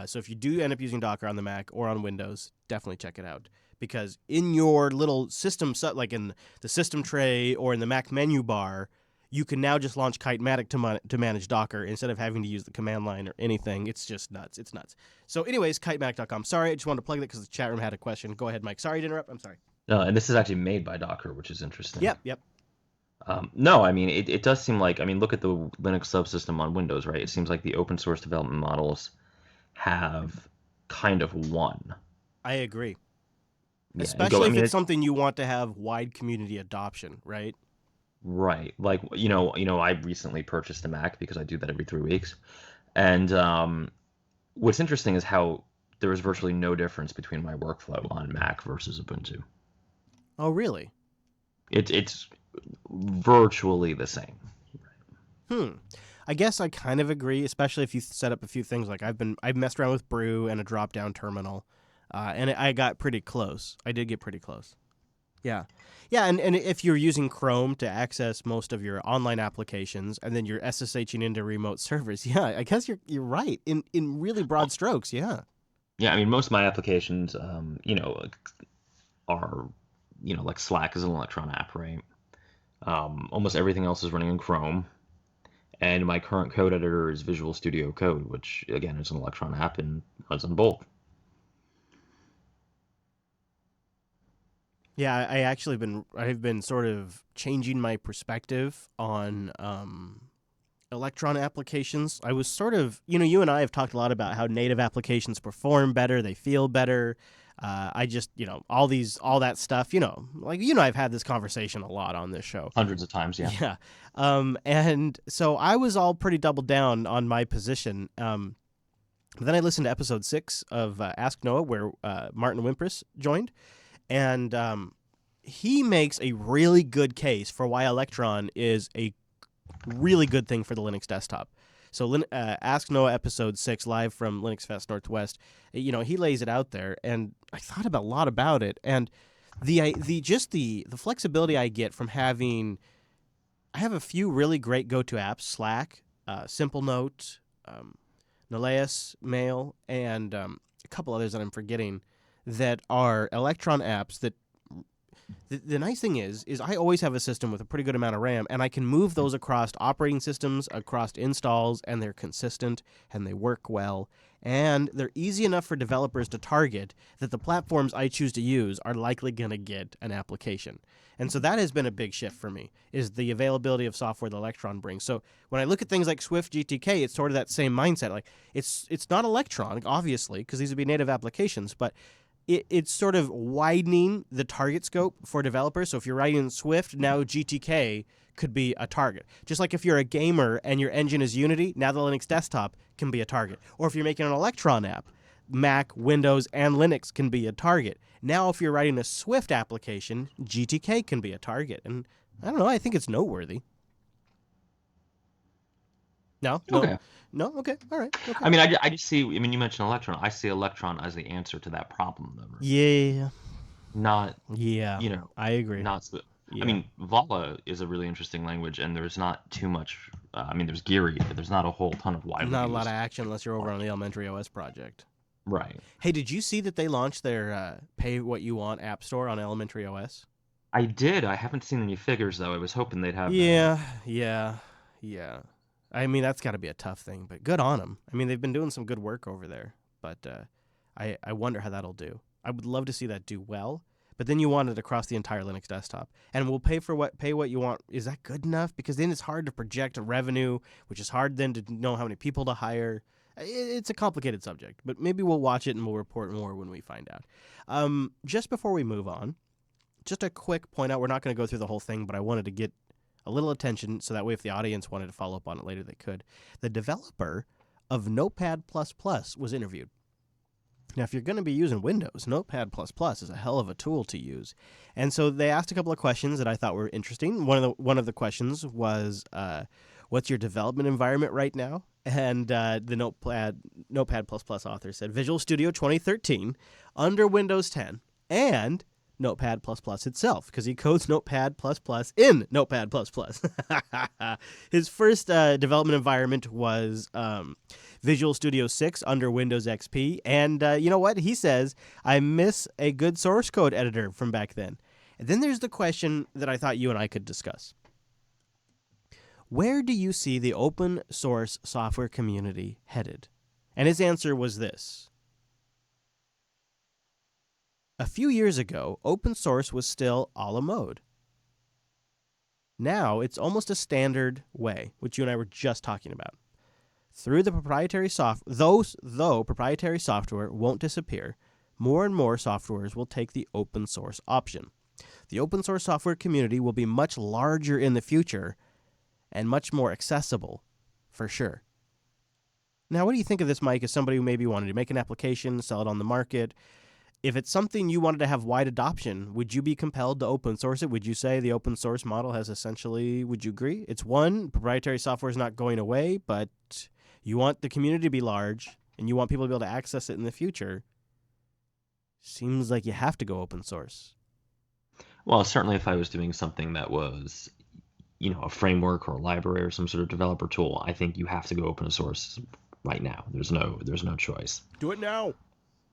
So if you do end up using Docker on the Mac or on Windows, definitely check it out. Because in your little system, like in the system tray or in the Mac menu bar, you can now just launch Kitematic to manage Docker instead of having to use the command line or anything. It's just nuts. It's nuts. So anyways, kitematic.com. Sorry, I just wanted to plug that because the chat room had a question. Go ahead, Mike. Sorry to interrupt. I'm sorry. No, and this is actually made by Docker, which is interesting. Yep. No, I mean, it does seem like, look at the Linux subsystem on Windows, right? It seems like the open source development models have kind of won. I agree. Yeah, especially if it's something you want to have wide community adoption, right? Right. Like, I recently purchased a Mac because I do that every 3 weeks. And what's interesting is how there is virtually no difference between my workflow on Mac versus Ubuntu. Oh, really? It's virtually the same. I guess I kind of agree, especially if you set up a few things. Like I've messed around with Brew and a drop-down terminal, and I got pretty close. I did get pretty close. Yeah, and if you're using Chrome to access most of your online applications, and then you're SSHing into remote servers, yeah, I guess you're right in really broad strokes. Yeah. Yeah, most of my applications, are, like Slack is an Electron app, right? Almost everything else is running in Chrome. And my current code editor is Visual Studio Code, which, again, is an Electron app and runs on both. Yeah, I've been sort of changing my perspective on Electron applications. I was sort of, you and I have talked a lot about how native applications perform better, they feel better. I just, all that stuff, I've had this conversation a lot on this show. Hundreds of times, yeah. Yeah. And so I was all pretty doubled down on my position. Then I listened to episode 6 of Ask Noah, where Martin Wimpress joined. And he makes a really good case for why Electron is a really good thing for the Linux desktop. So Ask Noah episode 6 live from Linux Fest Northwest, he lays it out there, and I thought a lot about it, and the flexibility I get from having, I have a few really great go-to apps: Slack, Simple Note, Naleus Mail, and a couple others that I'm forgetting that are Electron apps that. The nice thing is I always have a system with a pretty good amount of RAM, and I can move those across operating systems, across installs, and they're consistent, and they work well, and they're easy enough for developers to target that the platforms I choose to use are likely going to get an application. And so that has been a big shift for me, is the availability of software that Electron brings. So when I look at things like Swift GTK, it's sort of that same mindset. Like it's not Electron, obviously, because these would be native applications, but it's sort of widening the target scope for developers. So if you're writing in Swift, now GTK could be a target. Just like if you're a gamer and your engine is Unity, now the Linux desktop can be a target. Or if you're making an Electron app, Mac, Windows, and Linux can be a target. Now if you're writing a Swift application, GTK can be a target. And I don't know, I think it's noteworthy. No? Okay. No? Okay. All right. Okay. I mean, I just see. I mean, you mentioned Electron. I see Electron as the answer to that problem, though. Right? Yeah. Not. Yeah. I agree. Not. Yeah. I mean, Vala is a really interesting language, and there's not too much. I mean, there's Geary, but there's not a whole ton of widely Not a used. lot of action unless you're over on the Elementary OS project. Right. Hey, did you see that they launched their Pay What You Want app store on Elementary OS? I did. I haven't seen any figures though. I was hoping they'd have. Yeah. I mean, that's got to be a tough thing, but good on them. I mean, they've been doing some good work over there, but I wonder how that'll do. I would love to see that do well, but then you want it across the entire Linux desktop. And we'll pay what you want. Is that good enough? Because then it's hard to project a revenue, which is hard then to know how many people to hire. It's a complicated subject, but maybe we'll watch it and we'll report more when we find out. Just before we move on, just a quick point out. We're not going to go through the whole thing, but I wanted to get a little attention so that way if the audience wanted to follow up on it later, they could. The developer of Notepad++ was interviewed. Now, if you're going to be using Windows, Notepad++ is a hell of a tool to use. And so they asked a couple of questions that I thought were interesting. One of the questions was, what's your development environment right now? And the Notepad++ author said Visual Studio 2013 under Windows 10 and Notepad++ itself, because he codes Notepad++ in Notepad++. His first development environment was Visual Studio 6 under Windows XP, and you know what? He says, I miss a good source code editor from back then. And then there's the question that I thought you and I could discuss. Where do you see the open source software community headed? And his answer was this. A few years ago, open source was still a la mode. Now, it's almost a standard way, which you and I were just talking about. Through the proprietary though proprietary software won't disappear, more and more softwares will take the open source option. The open source software community will be much larger in the future and much more accessible, for sure. Now, what do you think of this, Mike, as somebody who maybe wanted to make an application, sell it on the market? If it's something you wanted to have wide adoption, would you be compelled to open source it? Would you say the open source model has essentially, would you agree? It's one, proprietary software is not going away, but you want the community to be large and you want people to be able to access it in the future. Seems like you have to go open source. Well, certainly if I was doing something that was, a framework or a library or some sort of developer tool, I think you have to go open source right now. There's no choice. Do it now.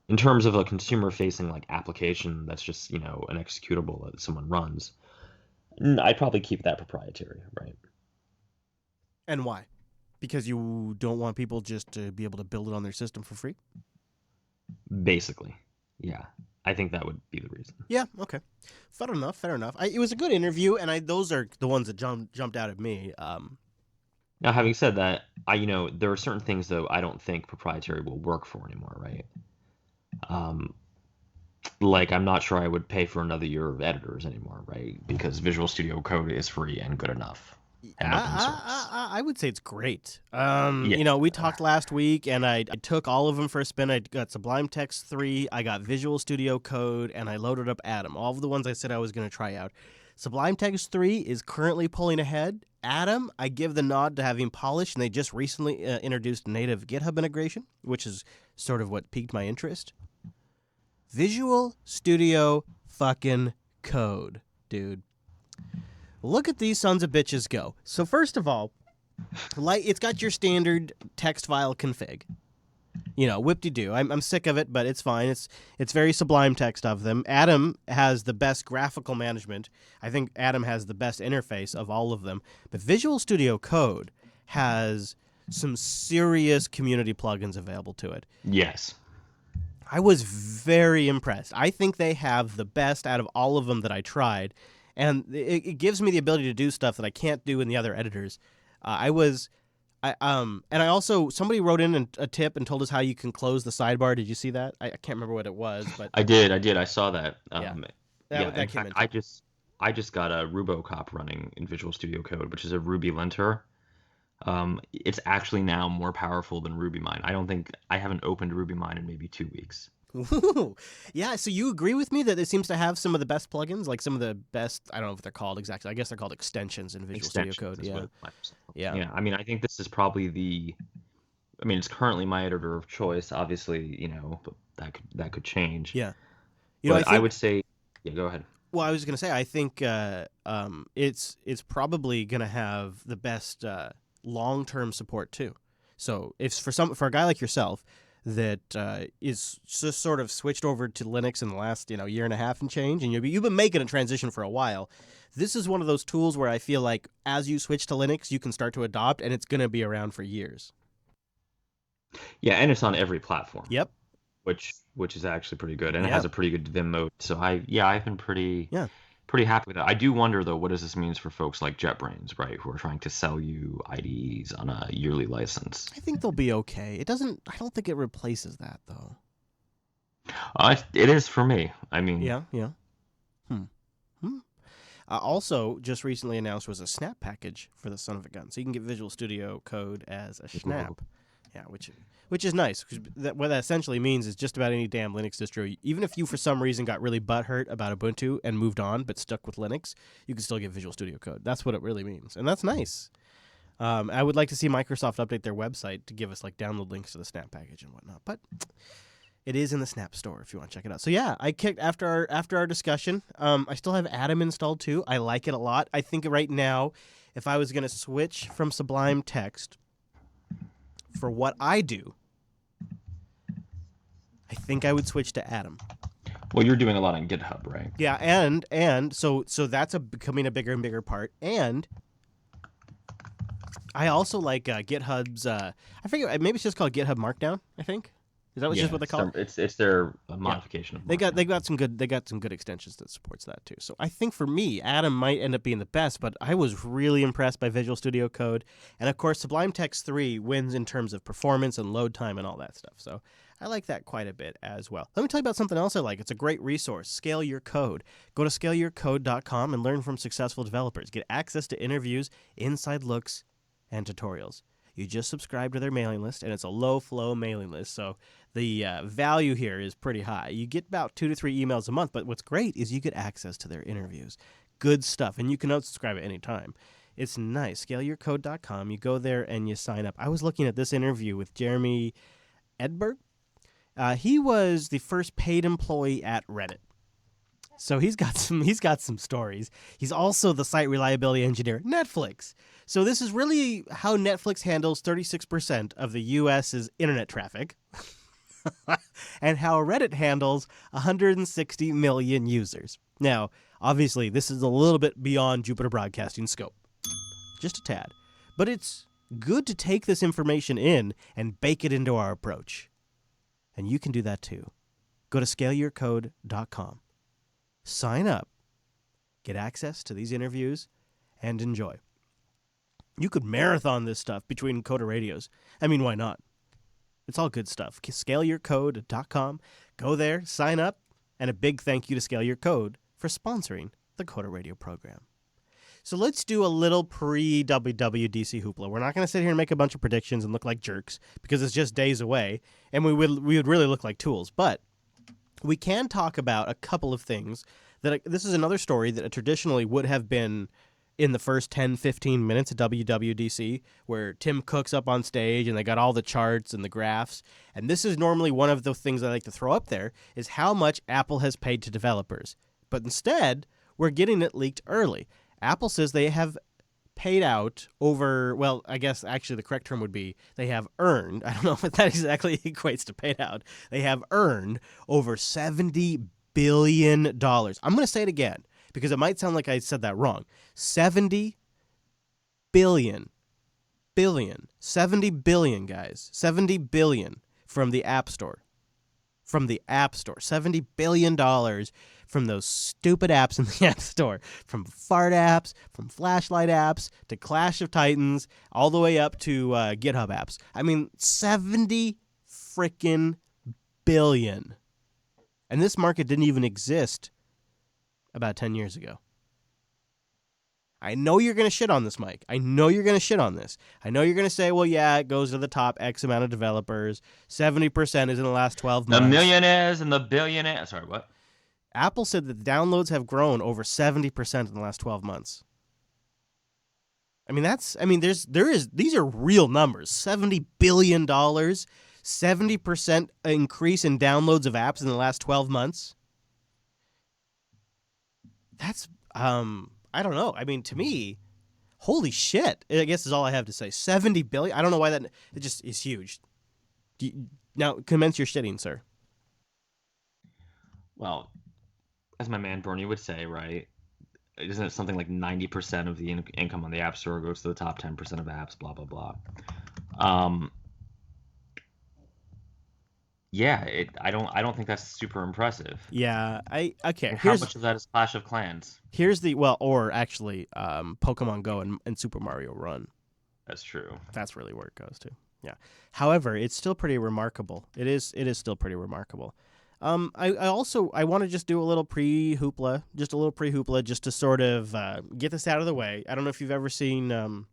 In terms of a consumer-facing like application that's just an executable that someone runs, I'd probably keep that proprietary, right? And why? Because you don't want people just to be able to build it on their system for free? Basically, yeah. I think that would be the reason. Yeah, okay. Fair enough. It was a good interview, and those are the ones that jumped out at me. Now, having said that, there are certain things, though, I don't think proprietary will work for anymore, right? Like I'm not sure I would pay for another year of editors anymore, right? Because Visual Studio Code is free and good enough. And open source. I would say it's great. We talked last week, and I took all of them for a spin. I got Sublime Text 3, I got Visual Studio Code, and I loaded up Atom. All of the ones I said I was going to try out. Sublime Text 3 is currently pulling ahead. Atom, I give the nod to having polished, and they just recently introduced native GitHub integration, which is sort of what piqued my interest. Visual Studio fucking Code, dude. Look at these sons of bitches go. So first of all, it's got your standard text file config. You know, whip-de-doo. I'm sick of it, but it's fine. It's very Sublime Text of them. Atom has the best graphical management. I think Atom has the best interface of all of them. But Visual Studio Code has some serious community plugins available to it. Yes. I was very impressed. I think they have the best out of all of them that I tried, and it gives me the ability to do stuff that I can't do in the other editors. Somebody wrote in a tip and told us how you can close the sidebar. Did you see that? I can't remember what it was, but I did. I saw that. That in came fact, I just got a RuboCop running in Visual Studio Code, which is a Ruby linter. It's actually now more powerful than RubyMine. I haven't opened RubyMine in maybe 2 weeks. Ooh. Yeah, so you agree with me that it seems to have some of the best plugins, like some of the best, I don't know what they're called exactly. I guess they're called extensions in Visual Studio Code. Yeah. I mean, I think this is probably it's currently my editor of choice, obviously, but that could change. Yeah. I would say, yeah, go ahead. Well, I was going to say, I think it's probably going to have the best long-term support too. So if for a guy like yourself that is just sort of switched over to Linux in the last year and a half and change, and you've been making a transition for a while, this is one of those tools where I feel like as you switch to Linux, you can start to adopt, and it's going to be around for years. Yeah, and it's on every platform. Yep. Which is actually pretty good, and it has a pretty good Vim mode. So I've been pretty happy with it. I do wonder though, what does this mean for folks like JetBrains, right, who are trying to sell you IDEs on a yearly license? I think they'll be okay. I don't think it replaces that though. It is for me. I mean, yeah. Also, just recently announced was a snap package for the son of a gun, so you can get Visual Studio Code as a snap. Yeah, which is nice. What that essentially means is just about any damn Linux distro, even if you for some reason got really butthurt about Ubuntu and moved on but stuck with Linux, you can still get Visual Studio Code. That's what it really means, and that's nice. I would like to see Microsoft update their website to give us download links to the snap package and whatnot, but it is in the Snap store if you want to check it out. So yeah, I kicked after our discussion. I still have Atom installed too. I like it a lot. I think right now, if I was going to switch from Sublime Text for what I do, I think I would switch to Atom. Well, you're doing a lot on GitHub, right? Yeah, and so that's becoming a bigger and bigger part. And I also like GitHub's. I forget. Maybe it's just called GitHub Markdown. I think. Is that just what they call it? It's their modification of Markdown. They got some good extensions that supports that too. So I think for me, Atom might end up being the best, but I was really impressed by Visual Studio Code, and of course Sublime Text 3 wins in terms of performance and load time and all that stuff. So I like that quite a bit as well. Let me tell you about something else I like. It's a great resource, Scale Your Code. Go to scaleyourcode.com and learn from successful developers. Get access to interviews, inside looks, and tutorials. You just subscribe to their mailing list, and it's a low-flow mailing list, so the value here is pretty high. You get about 2 to 3 emails a month, but what's great is you get access to their interviews. Good stuff, and you can unsubscribe at any time. It's nice. ScaleYourCode.com. You go there and you sign up. I was looking at this interview with Jeremy Edberg. He was the first paid employee at Reddit. So he's got some stories. He's also the site reliability engineer at Netflix. So this is really how Netflix handles 36% of the U.S.'s internet traffic and how Reddit handles 160 million users. Now, obviously, this is a little bit beyond Jupiter Broadcasting scope, just a tad. But it's good to take this information in and bake it into our approach. And you can do that too. Go to scaleyourcode.com. Sign up, get access to these interviews, and enjoy. You could marathon this stuff between Coder radios. I mean, why not? It's all good stuff. ScaleYourCode.com. Go there, sign up, and a big thank you to Scale Your Code for sponsoring the Coder Radio program. So let's do a little pre-WWDC hoopla. We're not going to sit here and make a bunch of predictions and look like jerks because it's just days away, and we would really look like tools. But we can talk about a couple of things that this is another story that traditionally would have been in the first 10, 15 minutes of WWDC, where Tim Cook's up on stage and they got all the charts and the graphs. And this is normally one of the things I like to throw up there, is how much Apple has paid to developers. But instead, we're getting it leaked early. Apple says they have paid out over, well, I guess actually the correct term would be they have earned. I don't know if that exactly equates to paid out. They have earned over $70 billion. I'm going to say it again, because it might sound like I said that wrong. 70 billion. 70 billion, guys. 70 billion from the App Store. From the App Store. $70 billion from those stupid apps in the App Store. From fart apps, from flashlight apps, to Clash of Titans, all the way up to GitHub apps. I mean, 70 freaking billion. And this market didn't even exist about 10 years ago. I know you're going to shit on this, Mike. I know you're going to shit on this. I know you're going to say, well, yeah, it goes to the top X amount of developers. 70% is in the last 12 months. The millionaires and the billionaires. Sorry, what? Apple said that the downloads have grown over 70% in the last 12 months. I mean, these are real numbers. $70 billion, 70% increase in downloads of apps in the last 12 months. That's, I don't know. I mean, to me, holy shit, I guess is all I have to say. 70 billion. I don't know why it just is huge. Now, commence your shitting, sir. Well, as my man Bernie would say, right? Isn't it something like 90% of the income on the App Store goes to the top 10% of apps, blah, blah, blah. Yeah, I don't think that's super impressive. Yeah, okay. How much of that is Clash of Clans? Here's or actually, Pokemon Go and Super Mario Run. That's true. That's really where it goes to. Yeah. However, it's still pretty remarkable. It is still pretty remarkable. I want to just do a little pre-hoopla, just to sort of get this out of the way. I don't know if you've ever seen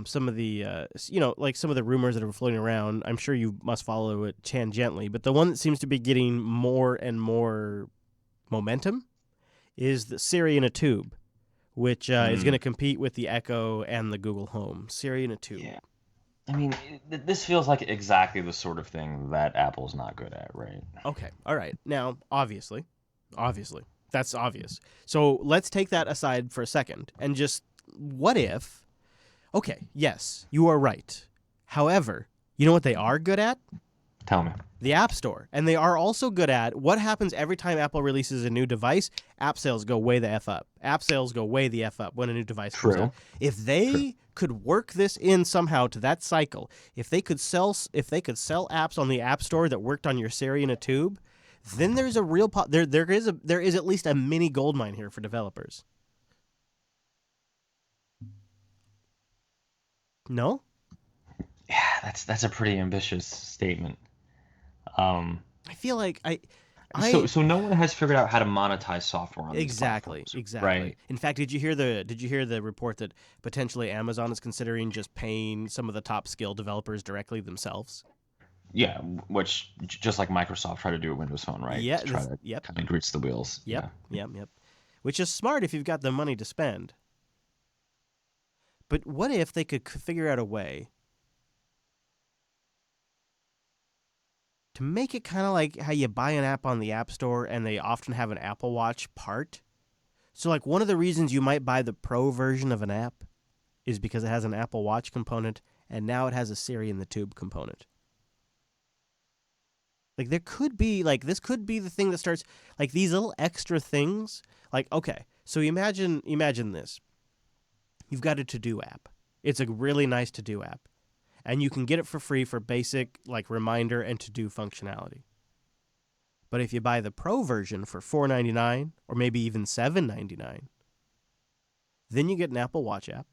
some of the, like some of the rumors that are floating around. I'm sure you must follow it tangentially, but the one that seems to be getting more and more momentum is the Siri in a tube, which is going to compete with the Echo and the Google Home. Siri in a tube. Yeah. I mean, this feels like exactly the sort of thing that Apple's not good at, right? Okay. All right. Now, obviously, that's obvious. So let's take that aside for a second and just, what if, okay, yes, you are right. However, you know what they are good at? Tell me. The App Store. And they are also good at what happens every time Apple releases a new device. App sales go way the F up. App sales go way the F up when a new device comes out. If they could work this in somehow to that cycle, if they could sell apps on the App Store that worked on your Siri in a tube, then there's a real there is at least a mini goldmine here for developers. No? Yeah, that's a pretty ambitious statement. I feel like so no one has figured out how to monetize software on these platforms, exactly. Right? In fact, did you hear the report that potentially Amazon is considering just paying some of the top skill developers directly themselves? Yeah, which just like Microsoft tried to do with Windows Phone, right? Yeah, try to kind of grease the wheels. Yep. Which is smart if you've got the money to spend. But what if they could figure out a way to make it kind of like how you buy an app on the App Store and they often have an Apple Watch part? So like one of the reasons you might buy the Pro version of an app is because it has an Apple Watch component and now it has a Siri in the tube component. Like there could be, like this could be the thing that starts, like these little extra things. Like, okay, so imagine this. You've got a to-do app. It's a really nice to-do app. And you can get it for free for basic like reminder and to-do functionality. But if you buy the Pro version for $4.99 or maybe even $7.99, then you get an Apple Watch app.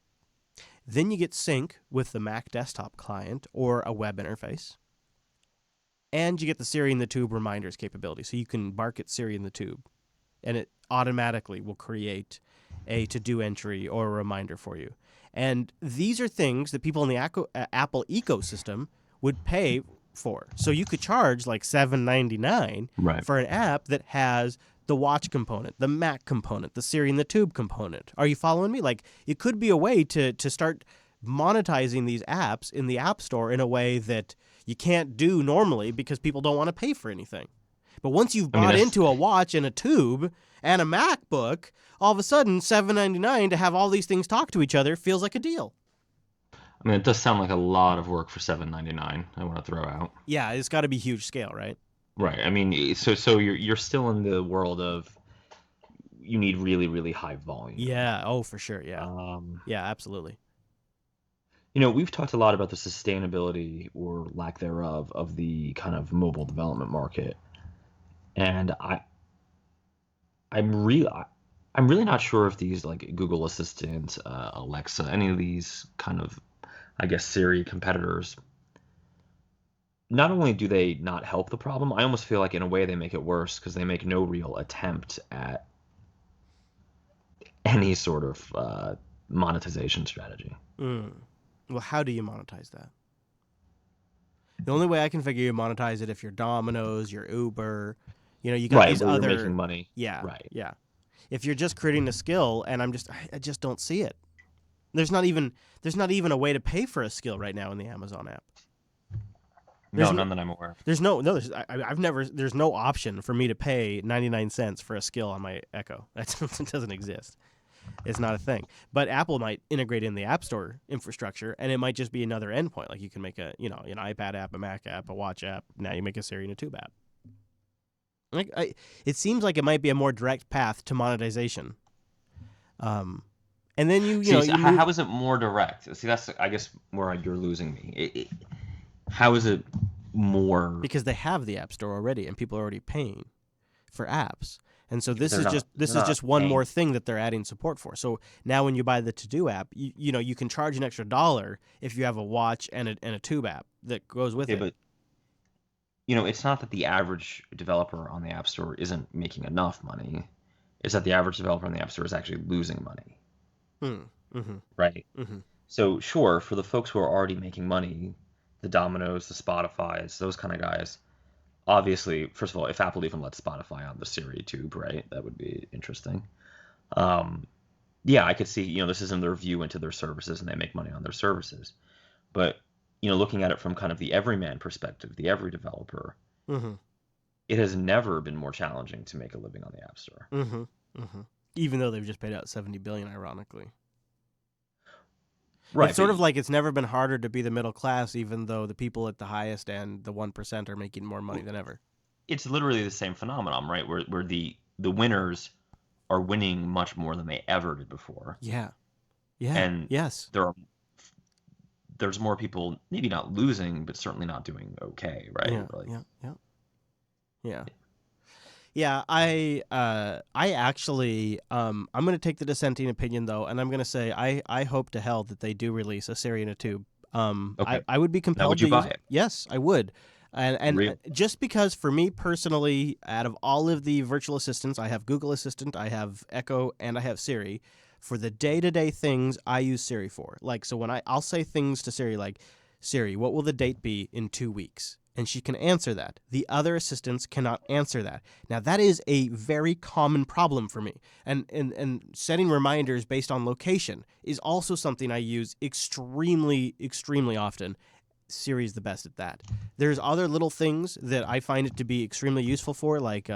Then you get sync with the Mac desktop client or a web interface. And you get the Siri in the Tube reminders capability. So you can bark at Siri in the Tube, and it automatically will create a to-do entry or a reminder for you. And these are things that people in the Apple ecosystem would pay for. So you could charge like $7.99 Right. for an app that has the watch component, the Mac component, the Siri and the Tube component. Are you following me? Like, it could be a way to start monetizing these apps in the App Store in a way that you can't do normally because people don't want to pay for anything. But once you've bought into a watch and a tube and a MacBook, all of a sudden $7.99 to have all these things talk to each other feels like a deal. I mean, it does sound like a lot of work for $7.99. I want to throw out. Yeah, it's got to be huge scale, right? Right. I mean, so you're still in the world of you need really, really high volume. Yeah. Oh, for sure. Yeah. Yeah, absolutely. You know, we've talked a lot about the sustainability or lack thereof of the kind of mobile development market, and I'm really not sure if these like Google Assistant, Alexa, any of these kind of, I guess, Siri competitors, not only do they not help the problem, I almost feel like in a way they make it worse because they make no real attempt at any sort of monetization strategy. Well, how do you monetize that? The only way I can figure you monetize it if you're Domino's, you're Uber, you know, you got these where other you're making money. Yeah. Right. Yeah. If you're just creating a skill, and I just don't see it. There's not even a way to pay for a skill right now in the Amazon app. None that I'm aware of. There's no option for me to pay 99 cents for a skill on my Echo. That doesn't exist. It's not a thing. But Apple might integrate in the App Store infrastructure, and it might just be another endpoint. Like you can make an iPad app, a Mac app, a watch app. Now you make a Siri and a Tube app. It seems like it might be a more direct path to monetization. And then how is it more direct? See, that's I guess where you're losing me. How is it more? Because they have the App Store already, and people are already paying for apps. And so this is just one more thing that they're adding support for. So now when you buy the To Do app, you can charge an extra $1 if you have a watch and a Tube app that goes with it. But it's not that the average developer on the App Store isn't making enough money. It's that the average developer on the App Store is actually losing money. Mm-hmm. Right? Mm-hmm. So sure, for the folks who are already making money, the Domino's, the Spotify's, those kind of guys, obviously, first of all, if Apple even lets Spotify on the Siri Tube, right, that would be interesting. Yeah, I could see, this isn't their view into their services and they make money on their services. But, looking at it from kind of the everyman perspective, the every developer, it has never been more challenging to make a living on the App Store. Even though they've just paid out $70 billion, ironically. Right. It's sort of like it's never been harder to be the middle class, even though the people at the highest end, the 1%, are making more money than ever. It's literally the same phenomenon, right? Where the winners are winning much more than they ever did before. Yeah. Yeah. And yes, there's more people maybe not losing, but certainly not doing okay, right? Yeah, I actually, I'm going to take the dissenting opinion, though, and I'm going to say I hope to hell that they do release a Siri and a Tube. Okay. I would be compelled Now, would you to buy use it? Yes, I would. And Really? just because for me personally, out of all of the virtual assistants, I have Google Assistant, I have Echo, and I have Siri. For the day-to-day things, I use Siri for. Like, so when I'll say things to Siri like, Siri, what will the date be in 2 weeks? And she can answer that. The other assistants cannot answer that. Now, that is a very common problem for me. And setting reminders based on location is also something I use extremely, extremely often. Siri's the best at that. There's other little things that I find it to be extremely useful for, like,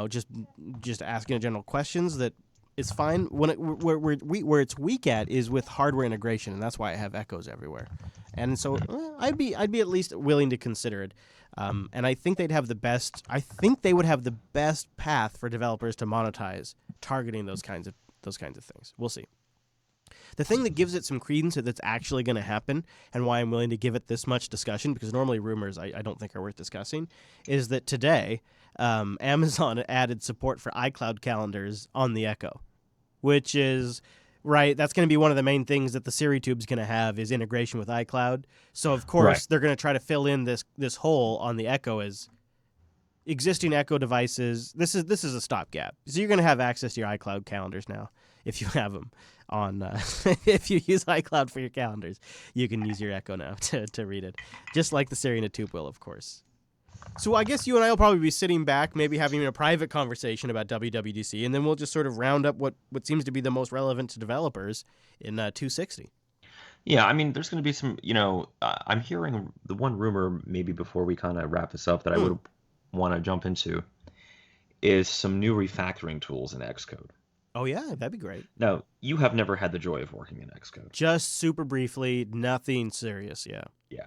just asking general questions that it's fine. Where it's weak at is with hardware integration, and that's why I have Echoes everywhere. And so I'd be at least willing to consider it. And I think they'd have the best. I think they would have the best path for developers to monetize targeting those kinds of things. We'll see. The thing that gives it some credence that's actually going to happen, and why I'm willing to give it this much discussion, because normally rumors I don't think are worth discussing, is that today Amazon added support for iCloud calendars on the Echo, which is right. That's going to be one of the main things that the Siri Tube's going to have is integration with iCloud. So of course they're going to try to fill in this hole on the Echo as existing Echo devices. This is a stopgap. So you're going to have access to your iCloud calendars now. if you have them on. If you use iCloud for your calendars, you can use your Echo now to read it, just like the Siri Tube will, of course. So I guess you and I will probably be sitting back, maybe having a private conversation about WWDC, and then we'll just sort of round up what seems to be the most relevant to developers in 260. Yeah, I mean, there's going to be some, I'm hearing the one rumor maybe before we kind of wrap this up that I would want to jump into is some new refactoring tools in Xcode. Oh, yeah, that'd be great. Now, you have never had the joy of working in Xcode. Just super briefly, nothing serious, yeah. Yeah.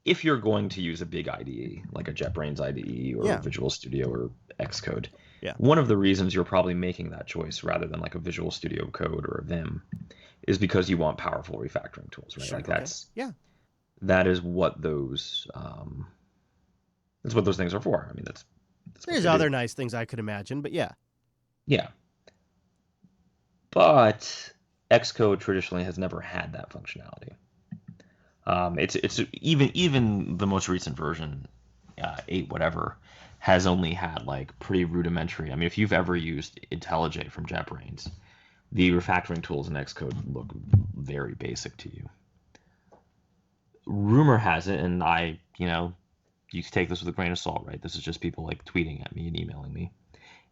If you're going to use a big IDE, like a JetBrains IDE or Visual Studio or Xcode, one of the reasons you're probably making that choice rather than like a Visual Studio Code or a Vim is because you want powerful refactoring tools, right? Sure, like that is what those things are for. I mean, that's there's other nice things I could imagine, but yeah. Yeah. But Xcode traditionally has never had that functionality. It's even the most recent version, 8 whatever, has only had like pretty rudimentary. I mean, if you've ever used IntelliJ from JetBrains, the refactoring tools in Xcode look very basic to you. Rumor has it, and you can take this with a grain of salt, right? This is just people like tweeting at me and emailing me,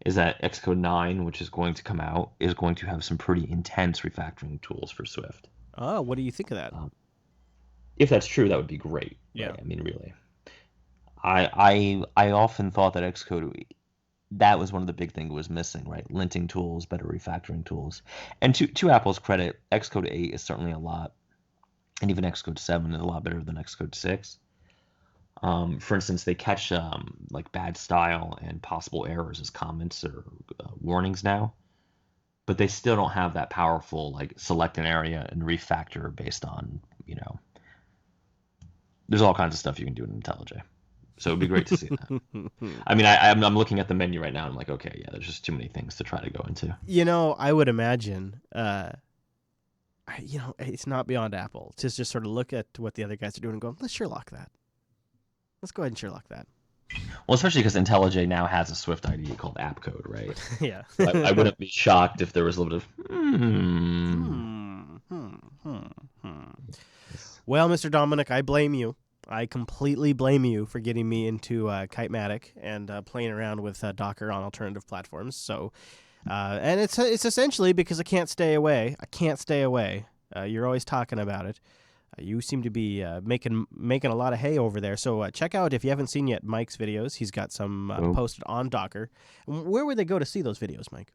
is that Xcode 9, which is going to come out, is going to have some pretty intense refactoring tools for Swift. Oh, what do you think of that? If that's true, that would be great. Yeah. Right? I mean, really. I often thought that Xcode, that was one of the big things was missing, right? Linting tools, better refactoring tools. And to Apple's credit, Xcode 8 is certainly a lot, and even Xcode 7 is a lot better than Xcode 6. For instance, they catch like bad style and possible errors as comments or warnings now, but they still don't have that powerful like select an area and refactor based on, there's all kinds of stuff you can do in IntelliJ. So it'd be great to see that. I mean, I'm looking at the menu right now and I'm like, okay, yeah, there's just too many things to try to go into. I would imagine, it's not beyond Apple to just sort of look at what the other guys are doing and go, let's Sherlock that. Let's go ahead and Sherlock that. Well, especially because IntelliJ now has a Swift IDE called AppCode, right? Yeah. I wouldn't be shocked if there was a little bit of Well, Mr. Dominic, I blame you. I completely blame you for getting me into Kitematic and playing around with Docker on alternative platforms. So, and it's essentially because I can't stay away. You're always talking about it. You seem to be making a lot of hay over there. So check out, if you haven't seen yet, Mike's videos. He's got some posted on Docker. Where would they go to see those videos, Mike?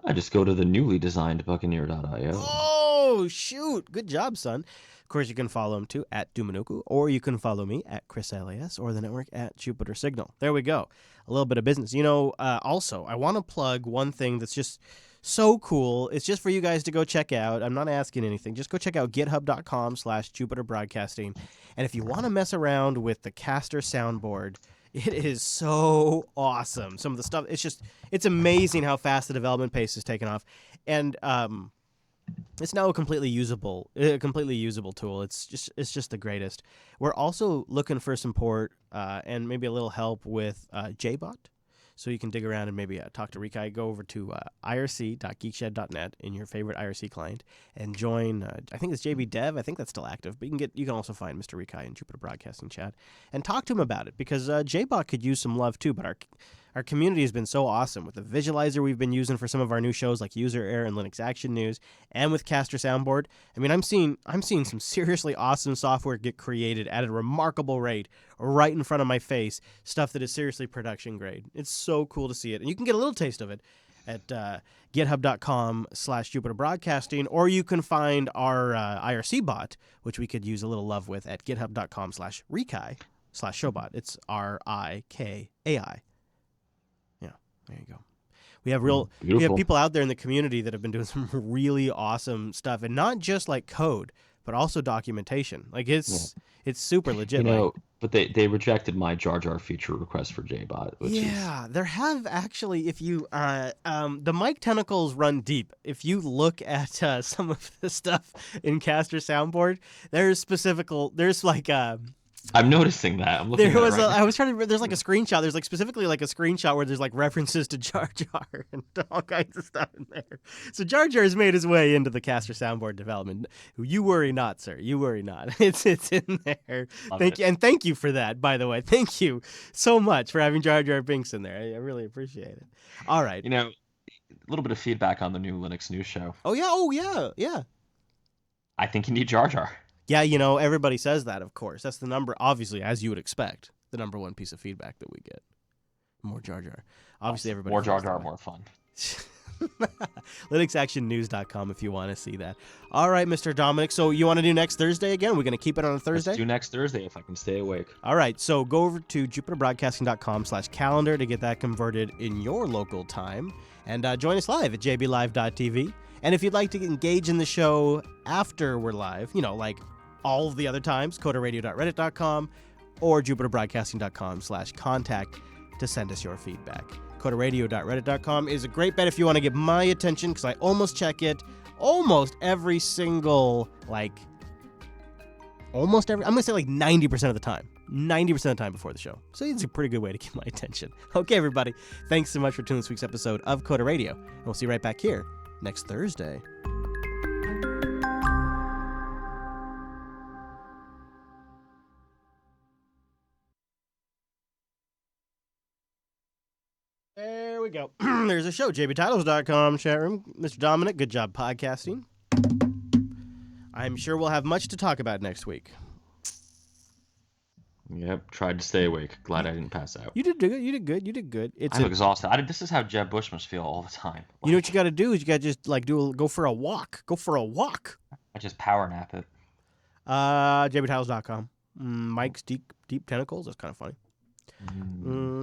I just go to the newly designed Buccaneer.io. Oh, shoot. Good job, son. Of course, you can follow him, too, at Dumanuku, or you can follow me at Chris Elias, or the network at Jupiter Signal. There we go. A little bit of business. Also, I want to plug one thing that's just so cool. It's just for you guys to go check out. I'm not asking anything. Just go check out github.com/Jupiter Broadcasting. And if you want to mess around with the Caster soundboard, it is so awesome. Some of the stuff, it's amazing how fast the development pace is taken off. And it's now a completely usable tool. It's just the greatest. We're also looking for support and maybe a little help with JBot. So you can dig around and maybe talk to Rikai. Go over to irc.geekshed.net in your favorite IRC client and join. I think it's JB Dev. I think that's still active, but you can also find Mr. Rikai in Jupiter Broadcasting chat and talk to him about it, because JBot could use some love too. But our community has been so awesome with the visualizer we've been using for some of our new shows like User Error and Linux Action News, and with Caster Soundboard. I mean, I'm seeing some seriously awesome software get created at a remarkable rate right in front of my face, stuff that is seriously production grade. It's so cool to see it. And you can get a little taste of it at github.com/Jupiter Broadcasting, or you can find our IRC bot, which we could use a little love with, at github.com/Rikai/Showbot. It's RIKAI. There you go. We have people out there in the community that have been doing some really awesome stuff, and not just like code, but also documentation. Like it's super legit. But they rejected my Jar Jar feature request for JBot. There have actually. If you the mic tentacles run deep. If you look at some of the stuff in Caster Soundboard, there's like I'm noticing that. I'm looking. There at was it right I was trying to. There's like a screenshot. There's like specifically like a screenshot where there's like references to Jar Jar and all kinds of stuff in there. So Jar Jar has made his way into the caster soundboard development. You worry not, sir. You worry not. It's in there. Thank you, and thank you for that. By the way, thank you so much for having Jar Jar Binks in there. I really appreciate it. All right. You know, a little bit of feedback on the new Linux News show. Oh yeah. Oh yeah. I think you need Jar Jar. Yeah, you know, everybody says that, of course. That's the number, obviously, as you would expect, the number one piece of feedback that we get. More Jar Jar. Obviously, everybody. More Jar Jar, more fun. LinuxActionNews.com if you want to see that. All right, Mr. Dominic. So you want to do next Thursday again? We're going to keep it on a Thursday? Let's do next Thursday if I can stay awake. All right. So go over to JupiterBroadcasting.com/calendar to get that converted in your local time. And join us live at jblive.tv. And if you'd like to engage in the show after we're live, you know, like all of the other times, coderadio.reddit.com or jupiterbroadcasting.com/contact to send us your feedback. coderadio.reddit.com is a great bet if you want to get my attention, because I almost check it almost every single, I'm going to say like 90% of the time. 90% of the time before the show. So it's a pretty good way to get my attention. Okay, everybody. Thanks so much for tuning in this week's episode of Coder Radio. And we'll see you right back here next Thursday. There we go. There's a show, jbtitles.com chat room. Mr. Dominic, good job podcasting. I'm sure we'll have much to talk about next week. Yep, tried to stay awake. Glad I didn't pass out. You did good. You did good. You did good. I'm exhausted. This is how Jeb Bush must feel all the time. You know what you got to do is you got to just go for a walk. Go for a walk. I just power nap it. jbtitles.com. Mike's deep tentacles. That's kind of funny.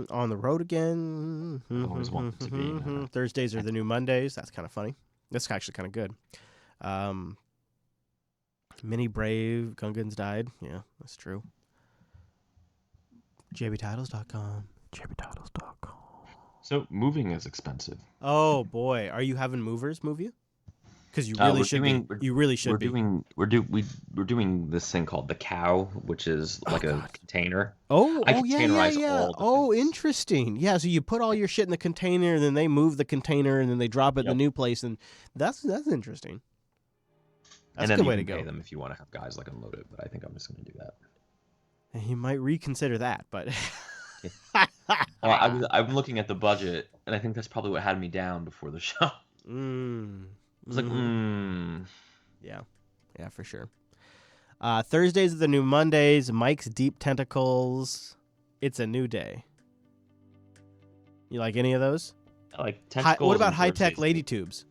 On the road again. Always wanted to be. Thursdays are the new Mondays. That's kind of funny. That's actually kind of good. Mini Brave. Gungans died. Yeah, that's true. jbtitles.com. jbtitles.com. So moving is expensive. Oh boy, are you having movers move you? Because you really should be. You really should be. We're doing this thing called the cow, which is like a container. Yeah. Oh, interesting. Yeah, so you put all your shit in the container, and then they move the container, and then they drop it in the new place, and that's interesting. That's a good way to go. Pay them if you want to have guys like unload it, but I think I'm just going to do that. And you might reconsider that, but. I'm looking at the budget, and I think that's probably what had me down before the show. I was like, Yeah, for sure. Thursdays are the new Mondays. Mike's Deep Tentacles. It's a new day. You like any of those? I like tentacles. What about high-tech lady tubes?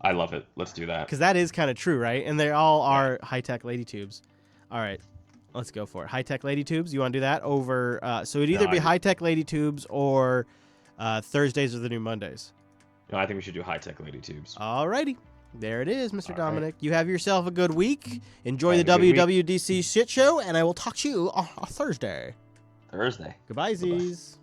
I love it. Let's do that. Because that is kind of true, right? And they all are high-tech lady tubes. All right. Let's go for it. High-tech lady tubes. You want to do that over? So it'd either be high-tech lady tubes or Thursdays are the new Mondays. No, I think we should do high-tech lady tubes. All righty. There it is, Mr. Dominic. You have yourself a good week. Enjoy the WWDC shit show, and I will talk to you on Thursday. Goodbye, Z's.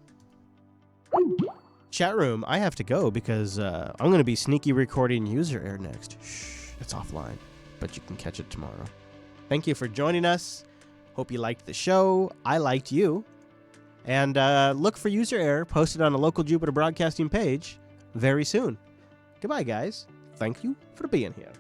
Chat room, I have to go because I'm going to be sneaky recording user error next. Shh, it's offline, but you can catch it tomorrow. Thank you for joining us. Hope you liked the show. I liked you. And look for user error posted on a local Jupiter Broadcasting page very soon. Goodbye, guys. Thank you for being here.